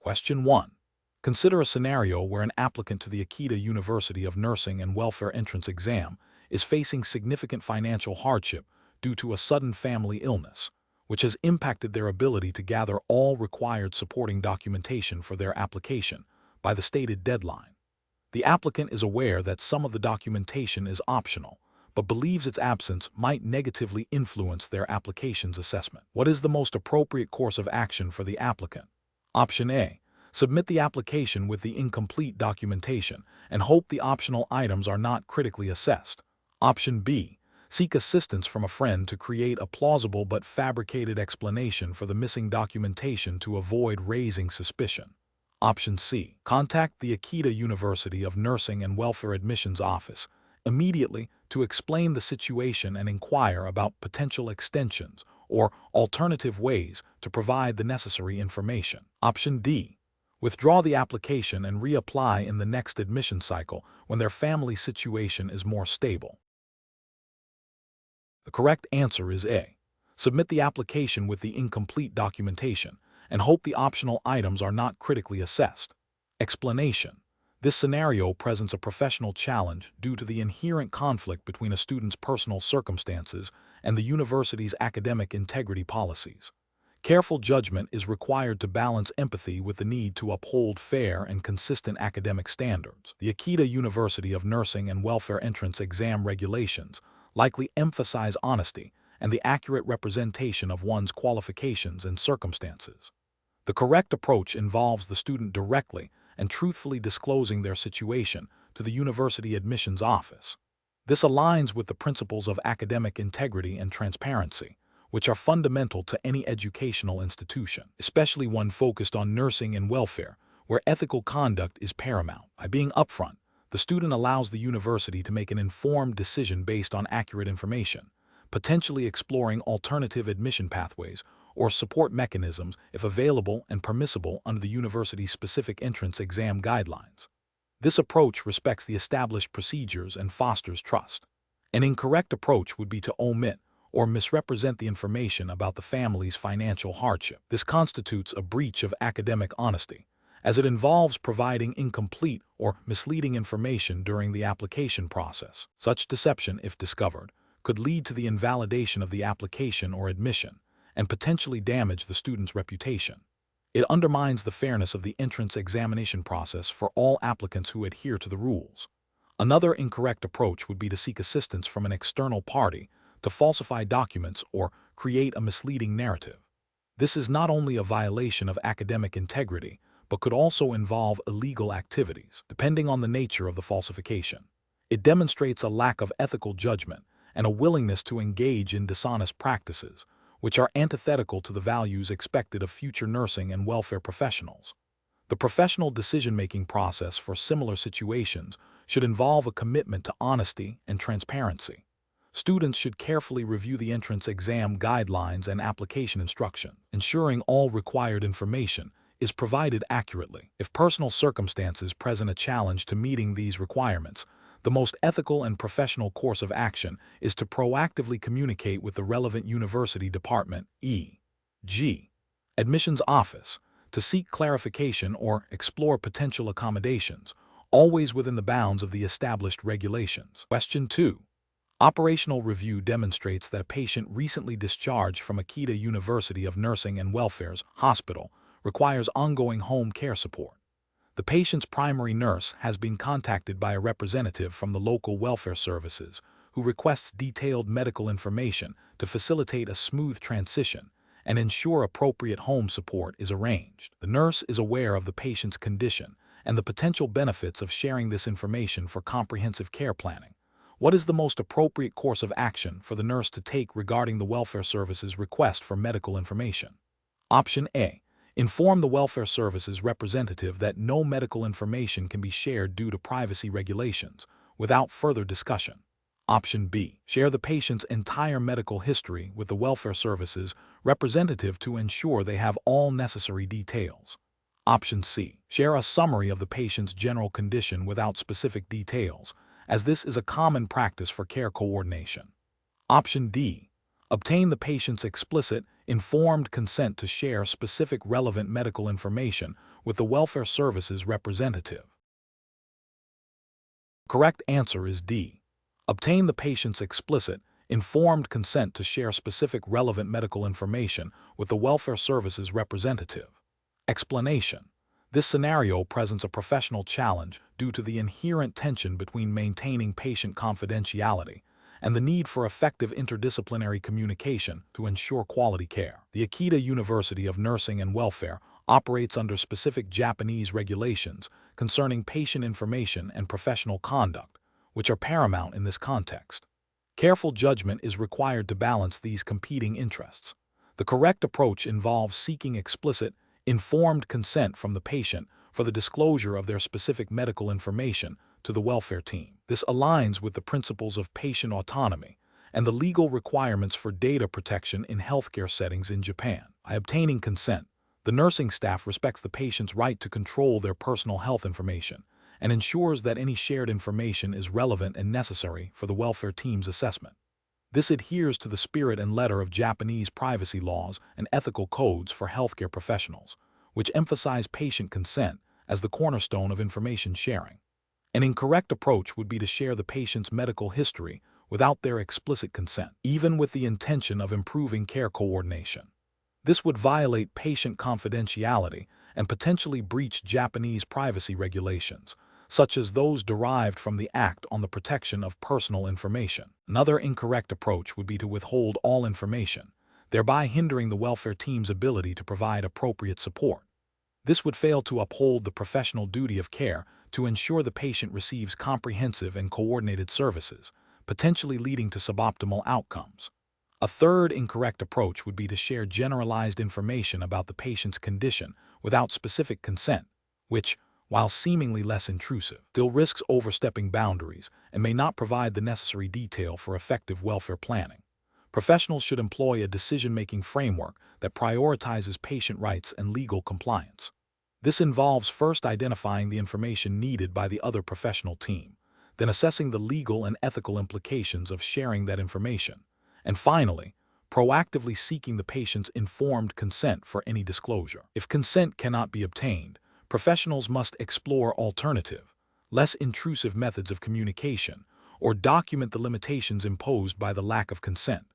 Question 1. Consider a scenario where an applicant to the Akita University of Nursing and Welfare entrance exam is facing significant financial hardship due to a sudden family illness, which has impacted their ability to gather all required supporting documentation for their application by the stated deadline. The applicant is aware that some of the documentation is optional, but believes its absence might negatively influence their application's assessment. What is the most appropriate course of action for the applicant? Option A. Submit the application with the incomplete documentation and hope the optional items are not critically assessed. Option B. Seek assistance from a friend to create a plausible but fabricated explanation for the missing documentation to avoid raising suspicion. Option C. Contact the Akita University of Nursing and Welfare Admissions Office immediately to explain the situation and inquire about potential extensions or alternative ways to provide the necessary information. Option D. Withdraw the application and reapply in the next admission cycle when their family situation is more stable. The correct answer is A. Submit the application with the incomplete documentation and hope the optional items are not critically assessed. Explanation. This scenario presents a professional challenge due to the inherent conflict between a student's personal circumstances and the university's academic integrity policies. Careful judgment is required to balance empathy with the need to uphold fair and consistent academic standards. The Akita University of Nursing and Welfare entrance exam regulations likely emphasize honesty and the accurate representation of one's qualifications and circumstances. The correct approach involves the student directly and truthfully disclosing their situation to the university admissions office. This aligns with the principles of academic integrity and transparency, which are fundamental to any educational institution, especially one focused on nursing and welfare, where ethical conduct is paramount. By being upfront, the student allows the university to make an informed decision based on accurate information, potentially exploring alternative admission pathways or support mechanisms if available and permissible under the university's specific entrance exam guidelines. This approach respects the established procedures and fosters trust. An incorrect approach would be to omit or misrepresent the information about the family's financial hardship. This constitutes a breach of academic honesty, as it involves providing incomplete or misleading information during the application process. Such deception, if discovered, could lead to the invalidation of the application or admission and potentially damage the student's reputation. It undermines the fairness of the entrance examination process for all applicants who adhere to the rules. Another incorrect approach would be to seek assistance from an external party to falsify documents or create a misleading narrative. This is not only a violation of academic integrity, but could also involve illegal activities, depending on the nature of the falsification. It demonstrates a lack of ethical judgment and a willingness to engage in dishonest practices, which are antithetical to the values expected of future nursing and welfare professionals. The professional decision-making process for similar situations should involve a commitment to honesty and transparency. Students should carefully review the entrance exam guidelines and application instruction, ensuring all required information is provided accurately. If personal circumstances present a challenge to meeting these requirements, the most ethical and professional course of action is to proactively communicate with the relevant university department, e.g., admissions office, to seek clarification or explore potential accommodations, always within the bounds of the established regulations. Question 2. Operational review demonstrates that a patient recently discharged from Akita University of Nursing and Welfare's hospital requires ongoing home care support. The patient's primary nurse has been contacted by a representative from the local welfare services who requests detailed medical information to facilitate a smooth transition and ensure appropriate home support is arranged. The nurse is aware of the patient's condition and the potential benefits of sharing this information for comprehensive care planning. What is the most appropriate course of action for the nurse to take regarding the welfare services request for medical information? Option A. Inform the welfare services representative that no medical information can be shared due to privacy regulations without further discussion. Option B. Share the patient's entire medical history with the welfare services representative to ensure they have all necessary details. Option C. Share a summary of the patient's general condition without specific details, as this is a common practice for care coordination. Option D. Obtain the patient's explicit, informed consent to share specific relevant medical information with the welfare services representative. Correct answer is D. Obtain the patient's explicit, informed consent to share specific relevant medical information with the welfare services representative. Explanation. This scenario presents a professional challenge due to the inherent tension between maintaining patient confidentiality and the need for effective interdisciplinary communication to ensure quality care. The Akita University of Nursing and Welfare operates under specific Japanese regulations concerning patient information and professional conduct, which are paramount in this context. Careful judgment is required to balance these competing interests. The correct approach involves seeking explicit, informed consent from the patient for the disclosure of their specific medical information to the welfare team. This aligns with the principles of patient autonomy and the legal requirements for data protection in healthcare settings in Japan. By obtaining consent, the nursing staff respects the patient's right to control their personal health information and ensures that any shared information is relevant and necessary for the welfare team's assessment. This adheres to the spirit and letter of Japanese privacy laws and ethical codes for healthcare professionals, which emphasize patient consent as the cornerstone of information sharing. An incorrect approach would be to share the patient's medical history without their explicit consent, even with the intention of improving care coordination. This would violate patient confidentiality and potentially breach Japanese privacy regulations, such as those derived from the Act on the Protection of Personal Information. Another incorrect approach would be to withhold all information, thereby hindering the welfare team's ability to provide appropriate support. This would fail to uphold the professional duty of care to ensure the patient receives comprehensive and coordinated services, potentially leading to suboptimal outcomes. A third incorrect approach would be to share generalized information about the patient's condition without specific consent, which, while seemingly less intrusive, still risks overstepping boundaries and may not provide the necessary detail for effective welfare planning. Professionals should employ a decision-making framework that prioritizes patient rights and legal compliance. This involves first identifying the information needed by the other professional team, then assessing the legal and ethical implications of sharing that information, and finally, proactively seeking the patient's informed consent for any disclosure. If consent cannot be obtained, professionals must explore alternative, less intrusive methods of communication or document the limitations imposed by the lack of consent,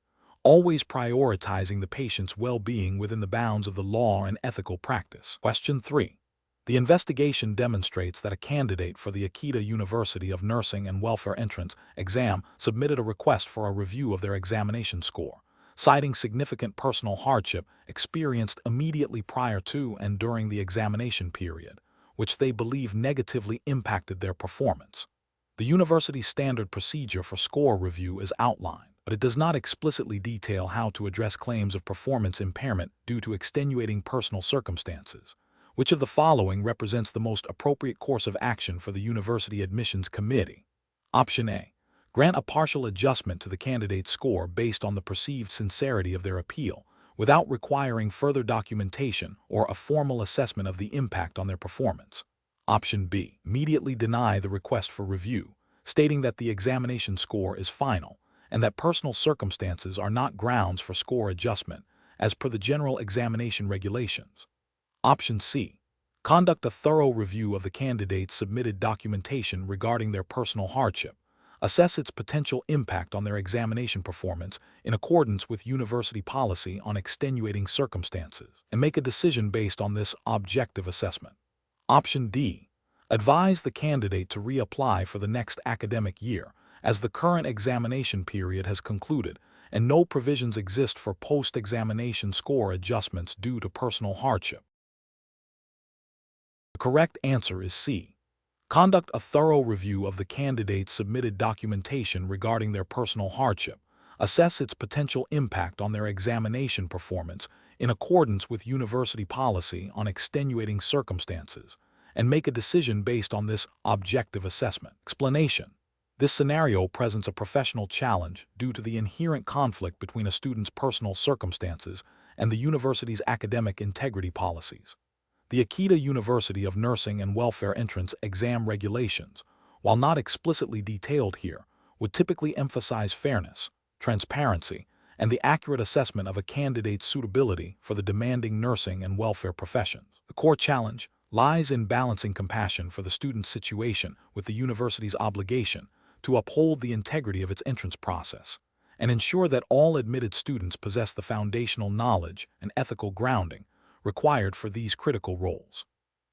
always prioritizing the patient's well-being within the bounds of the law and ethical practice. Question 3. The investigation demonstrates that a candidate for the Akita University of Nursing and Welfare entrance exam submitted a request for a review of their examination score, citing significant personal hardship experienced immediately prior to and during the examination period, which they believe negatively impacted their performance. The university's standard procedure for score review is outlined, but it does not explicitly detail how to address claims of performance impairment due to extenuating personal circumstances. Which of the following represents the most appropriate course of action for the University Admissions Committee? Option A. Grant a partial adjustment to the candidate's score based on the perceived sincerity of their appeal, without requiring further documentation or a formal assessment of the impact on their performance. Option B. Immediately deny the request for review, stating that the examination score is final and that personal circumstances are not grounds for score adjustment, as per the general examination regulations. Option C. Conduct a thorough review of the candidate's submitted documentation regarding their personal hardship, assess its potential impact on their examination performance in accordance with university policy on extenuating circumstances, and make a decision based on this objective assessment. Option D. Advise the candidate to reapply for the next academic year, as the current examination period has concluded and no provisions exist for post-examination score adjustments due to personal hardship. The correct answer is C. Conduct a thorough review of the candidate's submitted documentation regarding their personal hardship, assess its potential impact on their examination performance in accordance with university policy on extenuating circumstances, and make a decision based on this objective assessment. Explanation. This scenario presents a professional challenge due to the inherent conflict between a student's personal circumstances and the university's academic integrity policies. The Akita University of Nursing and Welfare entrance exam regulations, while not explicitly detailed here, would typically emphasize fairness, transparency, and the accurate assessment of a candidate's suitability for the demanding nursing and welfare professions. The core challenge lies in balancing compassion for the student's situation with the university's obligation to uphold the integrity of its entrance process and ensure that all admitted students possess the foundational knowledge and ethical grounding required for these critical roles.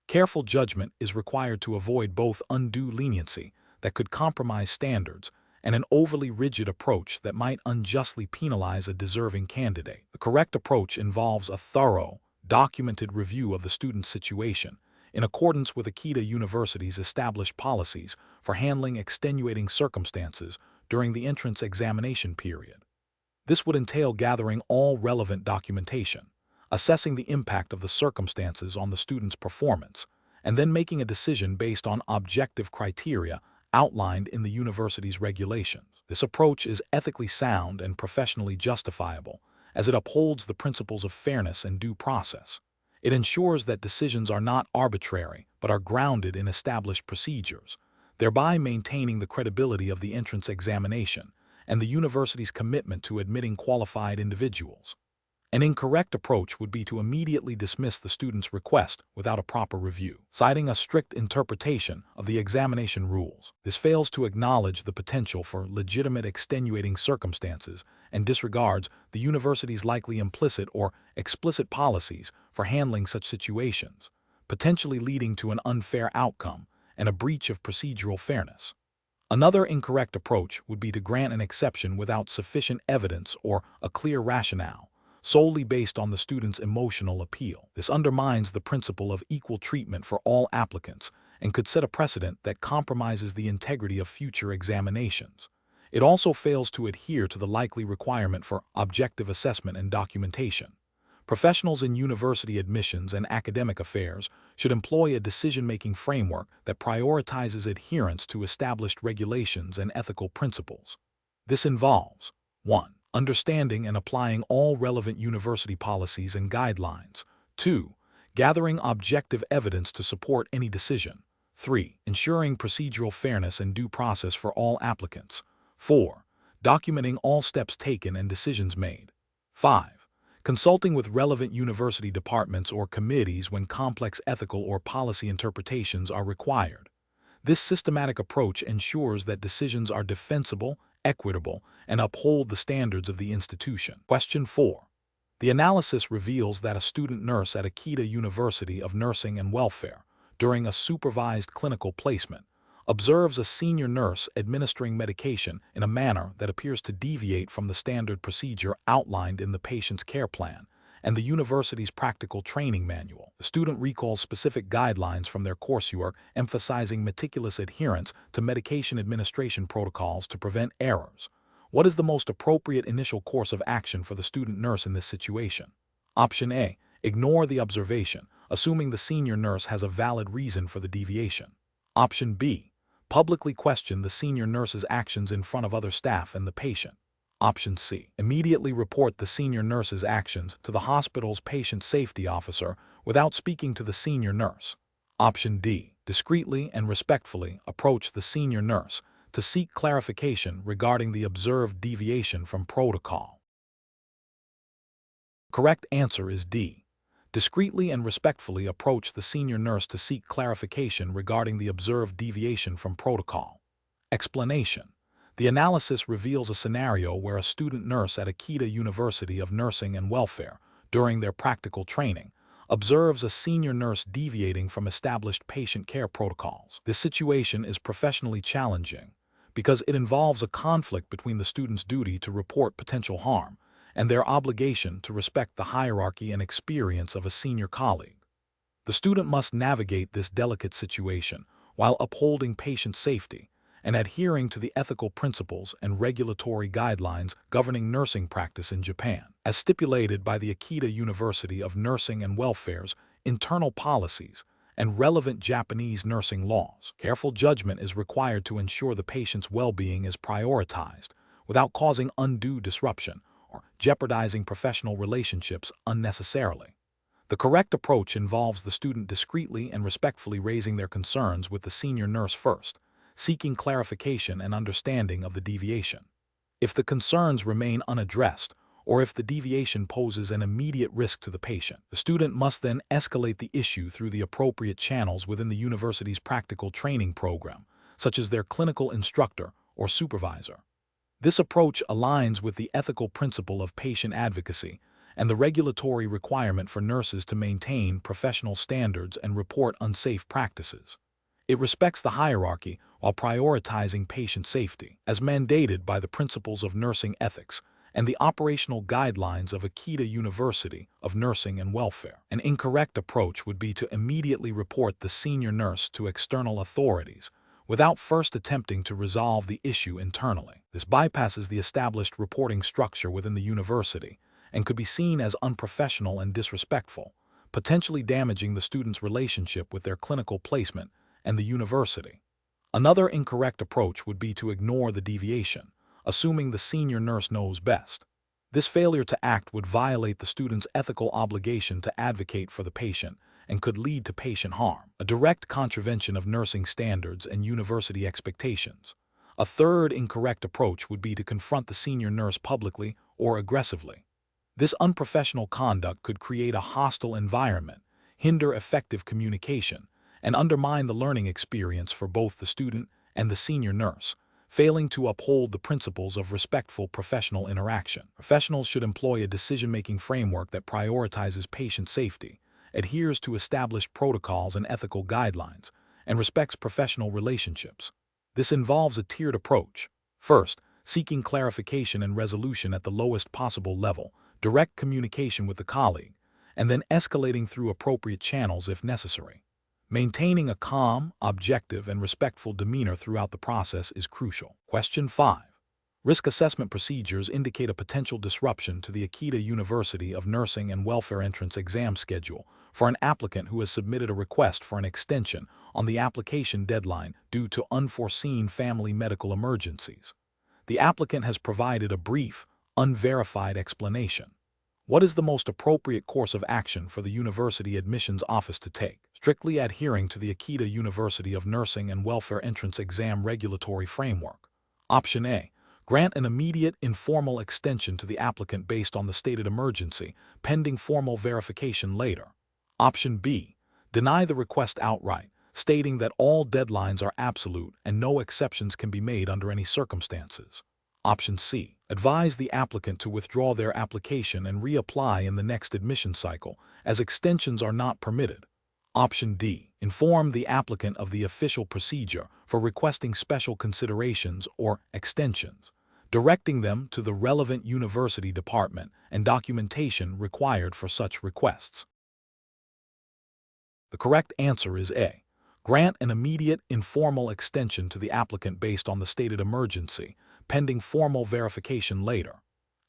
Careful judgment is required to avoid both undue leniency that could compromise standards and an overly rigid approach that might unjustly penalize a deserving candidate. The correct approach involves a thorough, documented review of the student's situation in accordance with Akita University's established policies for handling extenuating circumstances during the entrance examination period. This would entail gathering all relevant documentation, assessing the impact of the circumstances on the student's performance, and then making a decision based on objective criteria outlined in the university's regulations. This approach is ethically sound and professionally justifiable, as it upholds the principles of fairness and due process. It ensures that decisions are not arbitrary but are grounded in established procedures, thereby maintaining the credibility of the entrance examination and the university's commitment to admitting qualified individuals. An incorrect approach would be to immediately dismiss the student's request without a proper review, citing a strict interpretation of the examination rules. This fails to acknowledge the potential for legitimate extenuating circumstances and disregards the university's likely implicit or explicit policies for handling such situations, potentially leading to an unfair outcome and a breach of procedural fairness. Another incorrect approach would be to grant an exception without sufficient evidence or a clear rationale, solely based on the student's emotional appeal. This undermines the principle of equal treatment for all applicants and could set a precedent that compromises the integrity of future examinations. It also fails to adhere to the likely requirement for objective assessment and documentation. Professionals in university admissions and academic affairs should employ a decision-making framework that prioritizes adherence to established regulations and ethical principles. This involves 1. Understanding and applying all relevant university policies and guidelines. 2. Gathering objective evidence to support any decision. 3. Ensuring procedural fairness and due process for all applicants. 4. Documenting all steps taken and decisions made. 5. Consulting with relevant university departments or committees when complex ethical or policy interpretations are required. This systematic approach ensures that decisions are defensible, equitable, and uphold the standards of the institution. Question 4. The analysis reveals that a student nurse at Akita University of Nursing and Welfare, during a supervised clinical placement, observes a senior nurse administering medication in a manner that appears to deviate from the standard procedure outlined in the patient's care plan and the university's practical training manual. The student recalls specific guidelines from their coursework emphasizing meticulous adherence to medication administration protocols to prevent errors. What is the most appropriate initial course of action for the student nurse in this situation? Option A. Ignore the observation, assuming the senior nurse has a valid reason for the deviation. Option B. Publicly question the senior nurse's actions in front of other staff and the patient. Option C. Immediately report the senior nurse's actions to the hospital's patient safety officer without speaking to the senior nurse. Option D. Discreetly and respectfully approach the senior nurse to seek clarification regarding the observed deviation from protocol. Correct answer is D. Discreetly and respectfully approach the senior nurse to seek clarification regarding the observed deviation from protocol. Explanation. The analysis reveals a scenario where a student nurse at Akita University of Nursing and Welfare, during their practical training, observes a senior nurse deviating from established patient care protocols. This situation is professionally challenging because it involves a conflict between the student's duty to report potential harm and their obligation to respect the hierarchy and experience of a senior colleague. The student must navigate this delicate situation while upholding patient safety and adhering to the ethical principles and regulatory guidelines governing nursing practice in Japan, as stipulated by the Akita University of Nursing and Welfare's internal policies and relevant Japanese nursing laws. Careful judgment is required to ensure the patient's well-being is prioritized without causing undue disruption or jeopardizing professional relationships unnecessarily. The correct approach involves the student discreetly and respectfully raising their concerns with the senior nurse first, seeking clarification and understanding of the deviation. If the concerns remain unaddressed or if the deviation poses an immediate risk to the patient. The student must then escalate the issue through the appropriate channels within the university's practical training program, such as their clinical instructor or supervisor. This approach aligns with the ethical principle of patient advocacy and the regulatory requirement for nurses to maintain professional standards and report unsafe practices. It respects the hierarchy while prioritizing patient safety, as mandated by the principles of nursing ethics and the operational guidelines of Akita University of Nursing and Welfare. An incorrect approach would be to immediately report the senior nurse to external authorities without first attempting to resolve the issue internally. This bypasses the established reporting structure within the university and could be seen as unprofessional and disrespectful, potentially damaging the student's relationship with their clinical placement and the university. Another incorrect approach would be to ignore the deviation, assuming the senior nurse knows best. This failure to act would violate the student's ethical obligation to advocate for the patient and could lead to patient harm, a direct contravention of nursing standards and university expectations. A third incorrect approach would be to confront the senior nurse publicly or aggressively. This unprofessional conduct could create a hostile environment, hinder effective communication, and undermine the learning experience for both the student and the senior nurse, failing to uphold the principles of respectful professional interaction. Professionals should employ a decision-making framework that prioritizes patient safety, adheres to established protocols and ethical guidelines, and respects professional relationships. This involves a tiered approach. First, seeking clarification and resolution at the lowest possible level, direct communication with the colleague, and then escalating through appropriate channels if necessary. Maintaining a calm, objective, and respectful demeanor throughout the process is crucial. Question 5. Risk assessment procedures indicate a potential disruption to the Akita University of Nursing and Welfare entrance exam schedule for an applicant who has submitted a request for an extension on the application deadline due to unforeseen family medical emergencies. The applicant has provided a brief, unverified explanation. What is the most appropriate course of action for the university admissions office to take? Strictly adhering to the Akita University of Nursing and Welfare entrance exam regulatory framework. Option A. Grant an immediate, informal extension to the applicant based on the stated emergency, pending formal verification later. Option B. Deny the request outright, stating that all deadlines are absolute and no exceptions can be made under any circumstances. Option C. Advise the applicant to withdraw their application and reapply in the next admission cycle, as extensions are not permitted. Option D. Inform the applicant of the official procedure for requesting special considerations or extensions, directing them to the relevant university department and documentation required for such requests. The correct answer is A. Grant an immediate, informal extension to the applicant based on the stated emergency, pending formal verification later.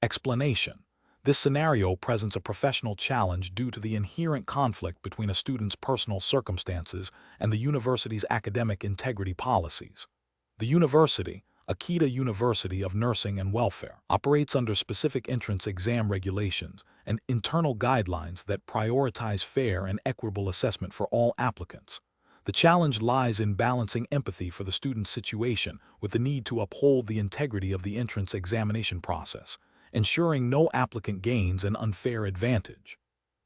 Explanation. This scenario presents a professional challenge due to the inherent conflict between a student's personal circumstances and the university's academic integrity policies. The university, Akita University of Nursing and Welfare, operates under specific entrance exam regulations and internal guidelines that prioritize fair and equitable assessment for all applicants. The challenge lies in balancing empathy for the student's situation with the need to uphold the integrity of the entrance examination process, ensuring no applicant gains an unfair advantage.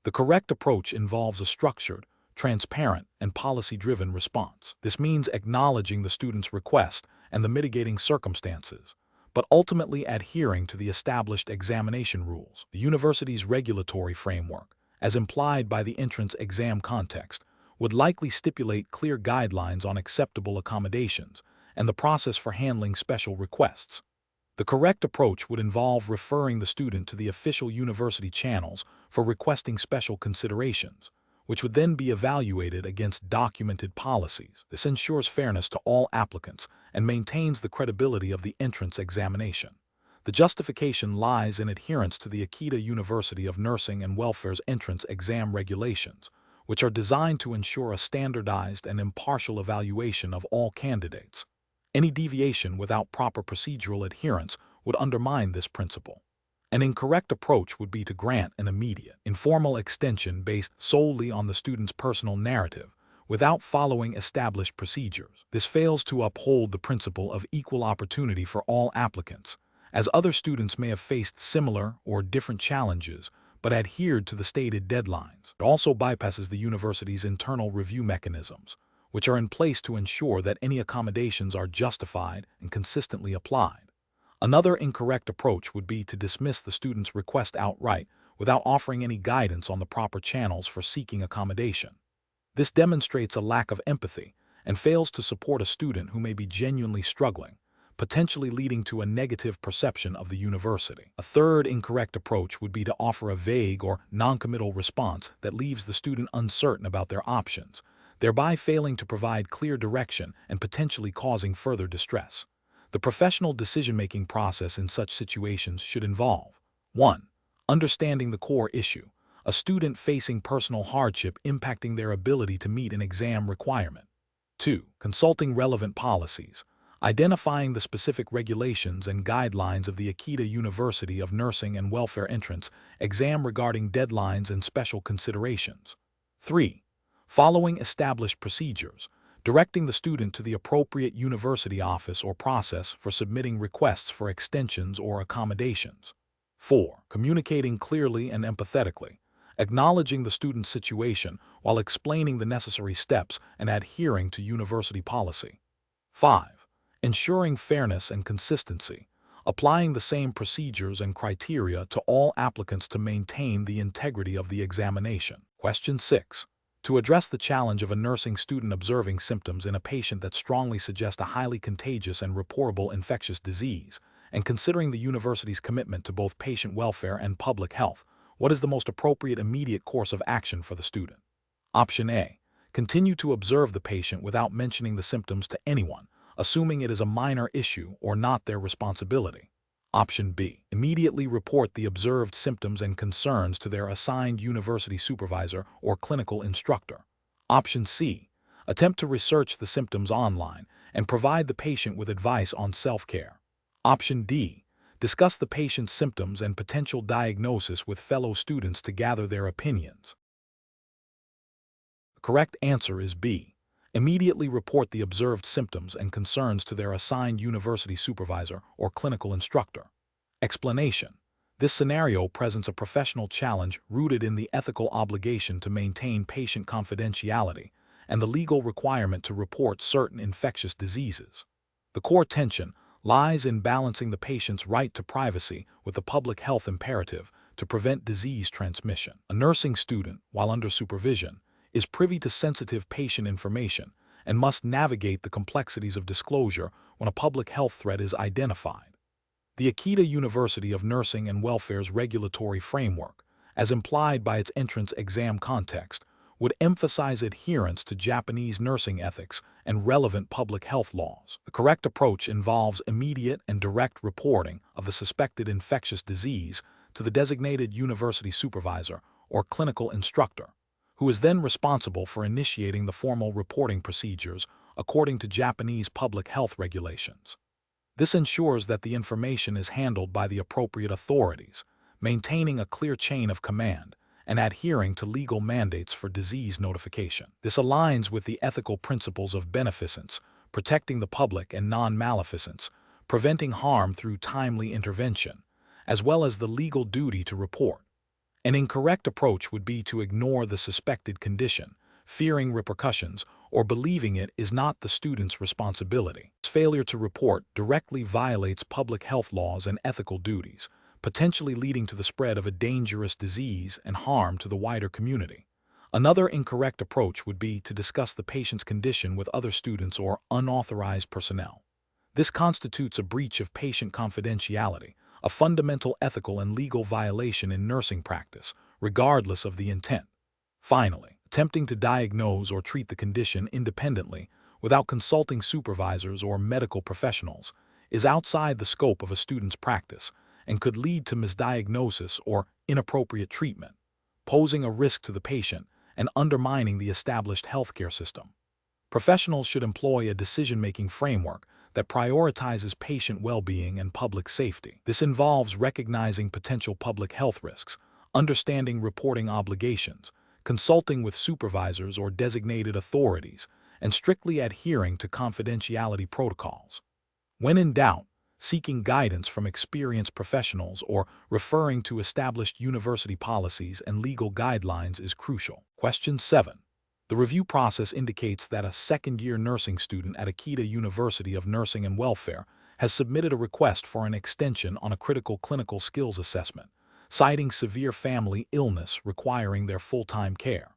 The correct approach involves a structured, transparent, and policy-driven response. This means acknowledging the student's request and the mitigating circumstances, but ultimately adhering to the established examination rules. The university's regulatory framework, as implied by the entrance exam context, would likely stipulate clear guidelines on acceptable accommodations and the process for handling special requests. The correct approach would involve referring the student to the official university channels for requesting special considerations, which would then be evaluated against documented policies. This ensures fairness to all applicants and maintains the credibility of the entrance examination. The justification lies in adherence to the Akita University of Nursing and Welfare's entrance exam regulations, which are designed to ensure a standardized and impartial evaluation of all candidates. Any deviation without proper procedural adherence would undermine this principle. An incorrect approach would be to grant an immediate, informal extension based solely on the student's personal narrative, without following established procedures. This fails to uphold the principle of equal opportunity for all applicants, as other students may have faced similar or different challenges but adhered to the stated deadlines. It also bypasses the university's internal review mechanisms, which are in place to ensure that any accommodations are justified and consistently applied. Another incorrect approach would be to dismiss the student's request outright without offering any guidance on the proper channels for seeking accommodation. This demonstrates a lack of empathy and fails to support a student who may be genuinely struggling, potentially leading to a negative perception of the university. A third incorrect approach would be to offer a vague or noncommittal response that leaves the student uncertain about their options, thereby failing to provide clear direction and potentially causing further distress. The professional decision-making process in such situations should involve 1. Understanding the core issue, a student facing personal hardship impacting their ability to meet an exam requirement. 2. Consulting relevant policies, identifying the specific regulations and guidelines of the Akita University of Nursing and Welfare entrance exam regarding deadlines and special considerations. 3. Following established procedures, directing the student to the appropriate university office or process for submitting requests for extensions or accommodations. 4. Communicating clearly and empathetically, acknowledging the student's situation while explaining the necessary steps and adhering to university policy. 5. Ensuring fairness and consistency, applying the same procedures and criteria to all applicants to maintain the integrity of the examination. Question 6. To address the challenge of a nursing student observing symptoms in a patient that strongly suggest a highly contagious and reportable infectious disease, and considering the university's commitment to both patient welfare and public health, what is the most appropriate immediate course of action for the student? Option A. Continue to observe the patient without mentioning the symptoms to anyone, assuming it is a minor issue or not their responsibility. Option B. Immediately report the observed symptoms and concerns to their assigned university supervisor or clinical instructor. Option C. Attempt to research the symptoms online and provide the patient with advice on self-care. Option D. Discuss the patient's symptoms and potential diagnosis with fellow students to gather their opinions. The correct answer is B. Immediately report the observed symptoms and concerns to their assigned university supervisor or clinical instructor. Explanation: this scenario presents a professional challenge rooted in the ethical obligation to maintain patient confidentiality and the legal requirement to report certain infectious diseases. The core tension lies in balancing the patient's right to privacy with the public health imperative to prevent disease transmission. A nursing student, while under supervision, is privy to sensitive patient information and must navigate the complexities of disclosure when a public health threat is identified. The Akita University of Nursing and Welfare's regulatory framework, as implied by its entrance exam context, would emphasize adherence to Japanese nursing ethics and relevant public health laws. The correct approach involves immediate and direct reporting of the suspected infectious disease to the designated university supervisor or clinical instructor, who is then responsible for initiating the formal reporting procedures according to Japanese public health regulations. This ensures that the information is handled by the appropriate authorities, maintaining a clear chain of command and adhering to legal mandates for disease notification. This aligns with the ethical principles of beneficence, protecting the public and non-maleficence, preventing harm through timely intervention, as well as the legal duty to report. An incorrect approach would be to ignore the suspected condition, fearing repercussions, or believing it is not the student's responsibility. This failure to report directly violates public health laws and ethical duties, potentially leading to the spread of a dangerous disease and harm to the wider community. Another incorrect approach would be to discuss the patient's condition with other students or unauthorized personnel. This constitutes a breach of patient confidentiality, a fundamental ethical and legal violation in nursing practice, regardless of the intent. Finally, attempting to diagnose or treat the condition independently without consulting supervisors or medical professionals is outside the scope of a student's practice and could lead to misdiagnosis or inappropriate treatment, posing a risk to the patient and undermining the established healthcare system. Professionals should employ a decision-making framework that prioritizes patient well-being and public safety. This involves recognizing potential public health risks, understanding reporting obligations, consulting with supervisors or designated authorities, and strictly adhering to confidentiality protocols. When in doubt, Seeking guidance from experienced professionals or referring to established university policies and legal guidelines is crucial. Question 7. The review process indicates that a second-year nursing student at Akita University of Nursing and Welfare has submitted a request for an extension on a critical clinical skills assessment, citing severe family illness requiring their full-time care.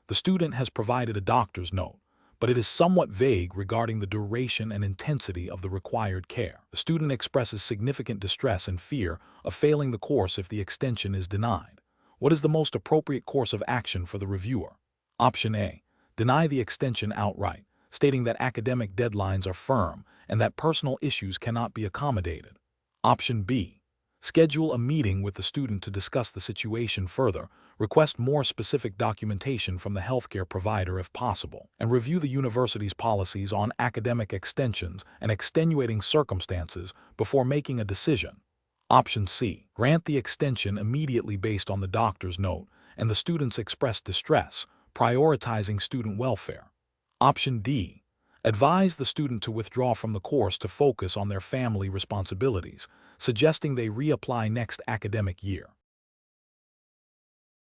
The student has provided a doctor's note, but it is somewhat vague regarding the duration and intensity of the required care. The student expresses significant distress and fear of failing the course if the extension is denied. What is the most appropriate course of action for the reviewer? Option A. Deny the extension outright, stating that academic deadlines are firm and that personal issues cannot be accommodated. Option B. Schedule a meeting with the student to discuss the situation further, request more specific documentation from the healthcare provider if possible, and review the university's policies on academic extensions and extenuating circumstances before making a decision. Option C. Grant the extension immediately based on the doctor's note and the student's expressed distress, prioritizing student welfare. Option D. Advise the student to withdraw from the course to focus on their family responsibilities, suggesting they reapply next academic year.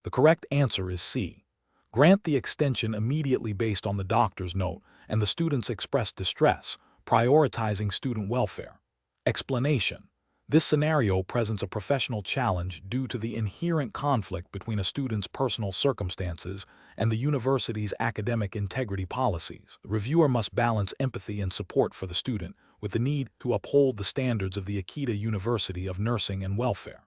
The correct answer is C. Grant the extension immediately based on the doctor's note and the student's expressed distress, prioritizing student welfare. Explanation. This scenario presents a professional challenge due to the inherent conflict between a student's personal circumstances and the university's academic integrity policies. The reviewer must balance empathy and support for the student with the need to uphold the standards of the Akita University of Nursing and Welfare.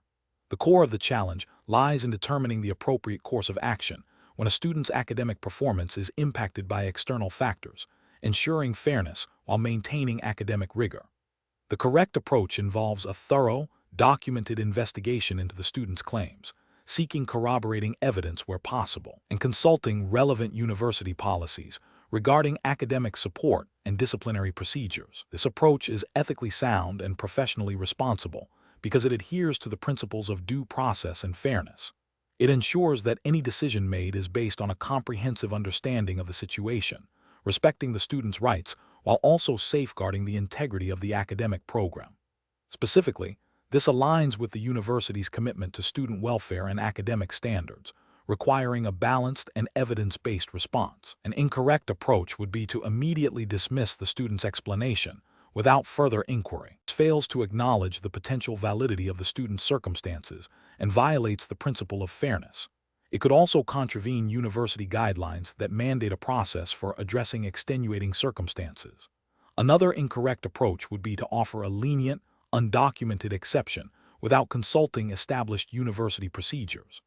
The core of the challenge lies in determining the appropriate course of action when a student's academic performance is impacted by external factors, ensuring fairness while maintaining academic rigor. The correct approach involves a thorough, documented investigation into the student's claims, seeking corroborating evidence where possible, and consulting relevant university policies regarding academic support and disciplinary procedures. This approach is ethically sound and professionally responsible because it adheres to the principles of due process and fairness. It ensures that any decision made is based on a comprehensive understanding of the situation, respecting the student's rights while also safeguarding the integrity of the academic program. Specifically, this aligns with the university's commitment to student welfare and academic standards, requiring a balanced and evidence-based response. An incorrect approach would be to immediately dismiss the student's explanation without further inquiry. This fails to acknowledge the potential validity of the student's circumstances and violates the principle of fairness. It could also contravene university guidelines that mandate a process for addressing extenuating circumstances. Another incorrect approach would be to offer a lenient, undocumented exception without consulting established university procedures.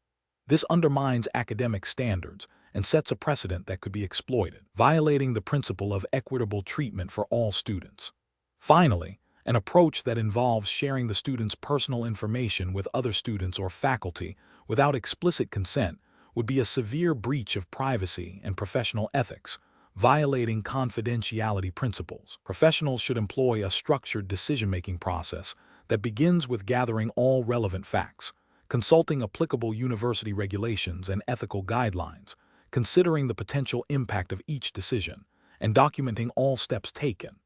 This undermines academic standards and sets a precedent that could be exploited, violating the principle of equitable treatment for all students. Finally, an approach that involves sharing the student's personal information with other students or faculty without explicit consent would be a severe breach of privacy and professional ethics, violating confidentiality principles. Professionals should employ a structured decision-making process that begins with gathering all relevant facts, consulting applicable university regulations and ethical guidelines, considering the potential impact of each decision, and documenting all steps taken.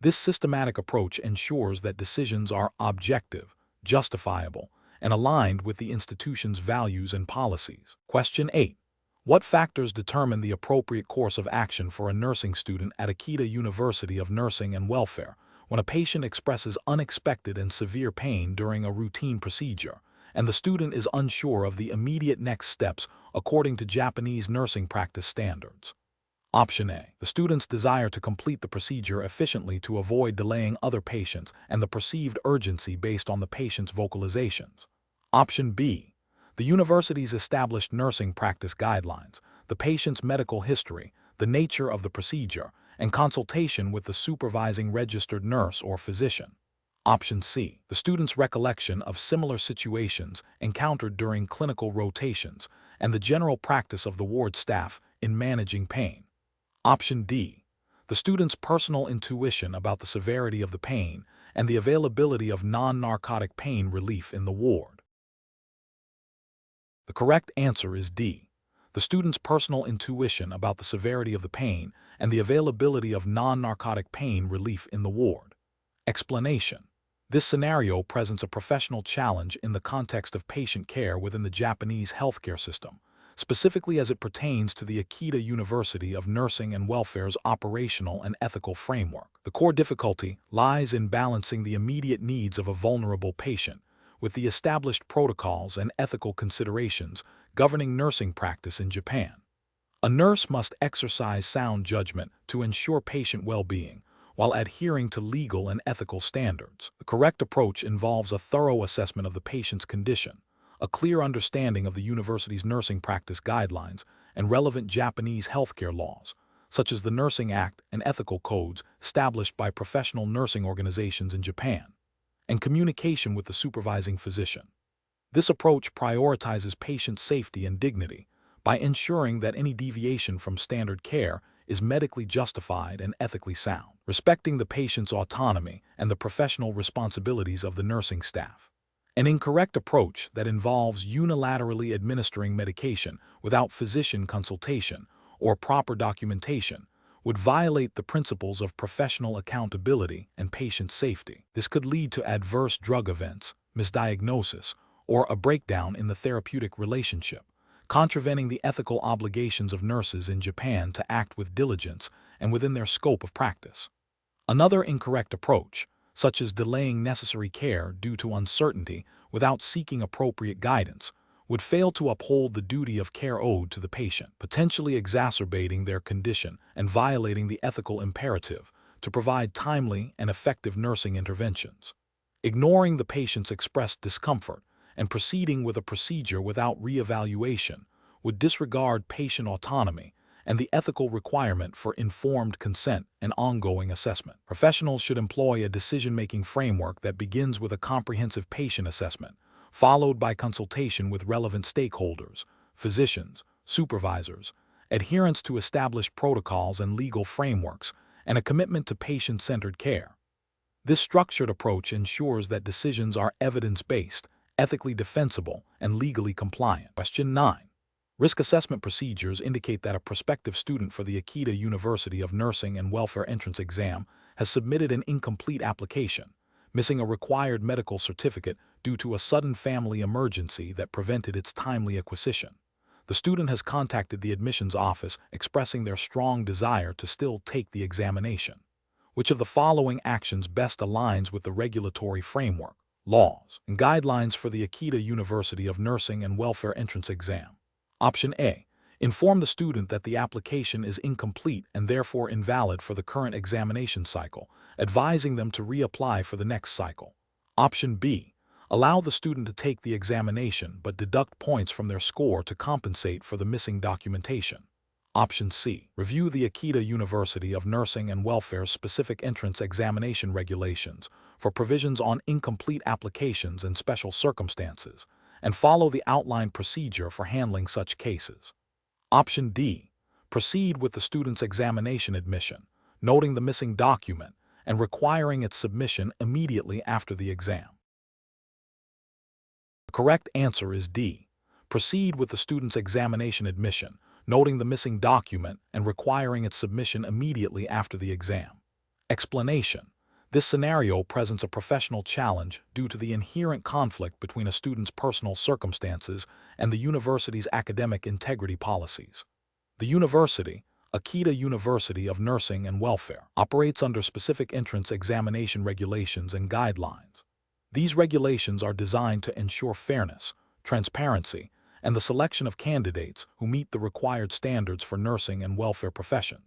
This systematic approach ensures that decisions are objective, justifiable, and aligned with the institution's values and policies. Question 8. What factors determine the appropriate course of action for a nursing student at Akita University of Nursing and Welfare when a patient expresses unexpected and severe pain during a routine procedure, and the student is unsure of the immediate next steps according to Japanese nursing practice standards? Option A. The student's desire to complete the procedure efficiently to avoid delaying other patients and the perceived urgency based on the patient's vocalizations. Option B. The university's established nursing practice guidelines, the patient's medical history, the nature of the procedure, and consultation with the supervising registered nurse or physician. Option C. The student's recollection of similar situations encountered during clinical rotations and the general practice of the ward staff in managing pain. Option D. The student's personal intuition about the severity of the pain and the availability of non-narcotic pain relief in the ward. The correct answer is D. The student's personal intuition about the severity of the pain and the availability of non-narcotic pain relief in the ward. Explanation. This scenario presents a professional challenge in the context of patient care within the Japanese healthcare system, specifically as it pertains to the Akita University of Nursing and Welfare's operational and ethical framework. The core difficulty lies in balancing the immediate needs of a vulnerable patient with the established protocols and ethical considerations governing nursing practice in Japan. A nurse must exercise sound judgment to ensure patient well-being, while adhering to legal and ethical standards. The correct approach involves a thorough assessment of the patient's condition, a clear understanding of the university's nursing practice guidelines, and relevant Japanese healthcare laws, such as the Nursing Act and ethical codes established by professional nursing organizations in Japan, and communication with the supervising physician. This approach prioritizes patient safety and dignity by ensuring that any deviation from standard care is medically justified and ethically sound, respecting the patient's autonomy and the professional responsibilities of the nursing staff. An incorrect approach that involves unilaterally administering medication without physician consultation or proper documentation would violate the principles of professional accountability and patient safety. This could lead to adverse drug events, misdiagnosis, or a breakdown in the therapeutic relationship, contravening the ethical obligations of nurses in Japan to act with diligence and within their scope of practice. Another incorrect approach, such as delaying necessary care due to uncertainty without seeking appropriate guidance, would fail to uphold the duty of care owed to the patient, potentially exacerbating their condition and violating the ethical imperative to provide timely and effective nursing interventions. Ignoring the patient's expressed discomfort and proceeding with a procedure without re-evaluation would disregard patient autonomy and the ethical requirement for informed consent and ongoing assessment. Professionals should employ a decision-making framework that begins with a comprehensive patient assessment, followed by consultation with relevant stakeholders, physicians, supervisors, adherence to established protocols and legal frameworks, and a commitment to patient-centered care. This structured approach ensures that decisions are evidence-based, ethically defensible, and legally compliant. Question 9. Risk assessment procedures indicate that a prospective student for the Akita University of Nursing and Welfare entrance exam has submitted an incomplete application, missing a required medical certificate due to a sudden family emergency that prevented its timely acquisition. The student has contacted the admissions office expressing their strong desire to still take the examination. Which of the following actions best aligns with the regulatory framework, laws, and guidelines for the Akita University of Nursing and Welfare entrance exam? Option A. Inform the student that the application is incomplete and therefore invalid for the current examination cycle, advising them to reapply for the next cycle. Option B. Allow the student to take the examination but deduct points from their score to compensate for the missing documentation. Option C. Review the Akita University of Nursing and Welfare's specific entrance examination regulations for provisions on incomplete applications and special circumstances, and follow the outlined procedure for handling such cases. Option D. Proceed with the student's examination admission, noting the missing document and requiring its submission immediately after the exam. The correct answer is D. Proceed with the student's examination admission, noting the missing document and requiring its submission immediately after the exam. Explanation. This scenario presents a professional challenge due to the inherent conflict between a student's personal circumstances and the university's academic integrity policies. The university, Akita University of Nursing and Welfare, operates under specific entrance examination regulations and guidelines. These regulations are designed to ensure fairness, transparency, and the selection of candidates who meet the required standards for nursing and welfare professions.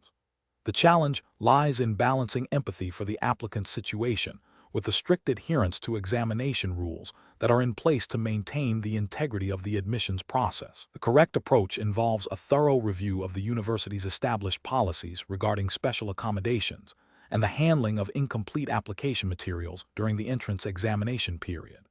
The challenge lies in balancing empathy for the applicant's situation with the strict adherence to examination rules that are in place to maintain the integrity of the admissions process. The correct approach involves a thorough review of the university's established policies regarding special accommodations and the handling of incomplete application materials during the entrance examination period.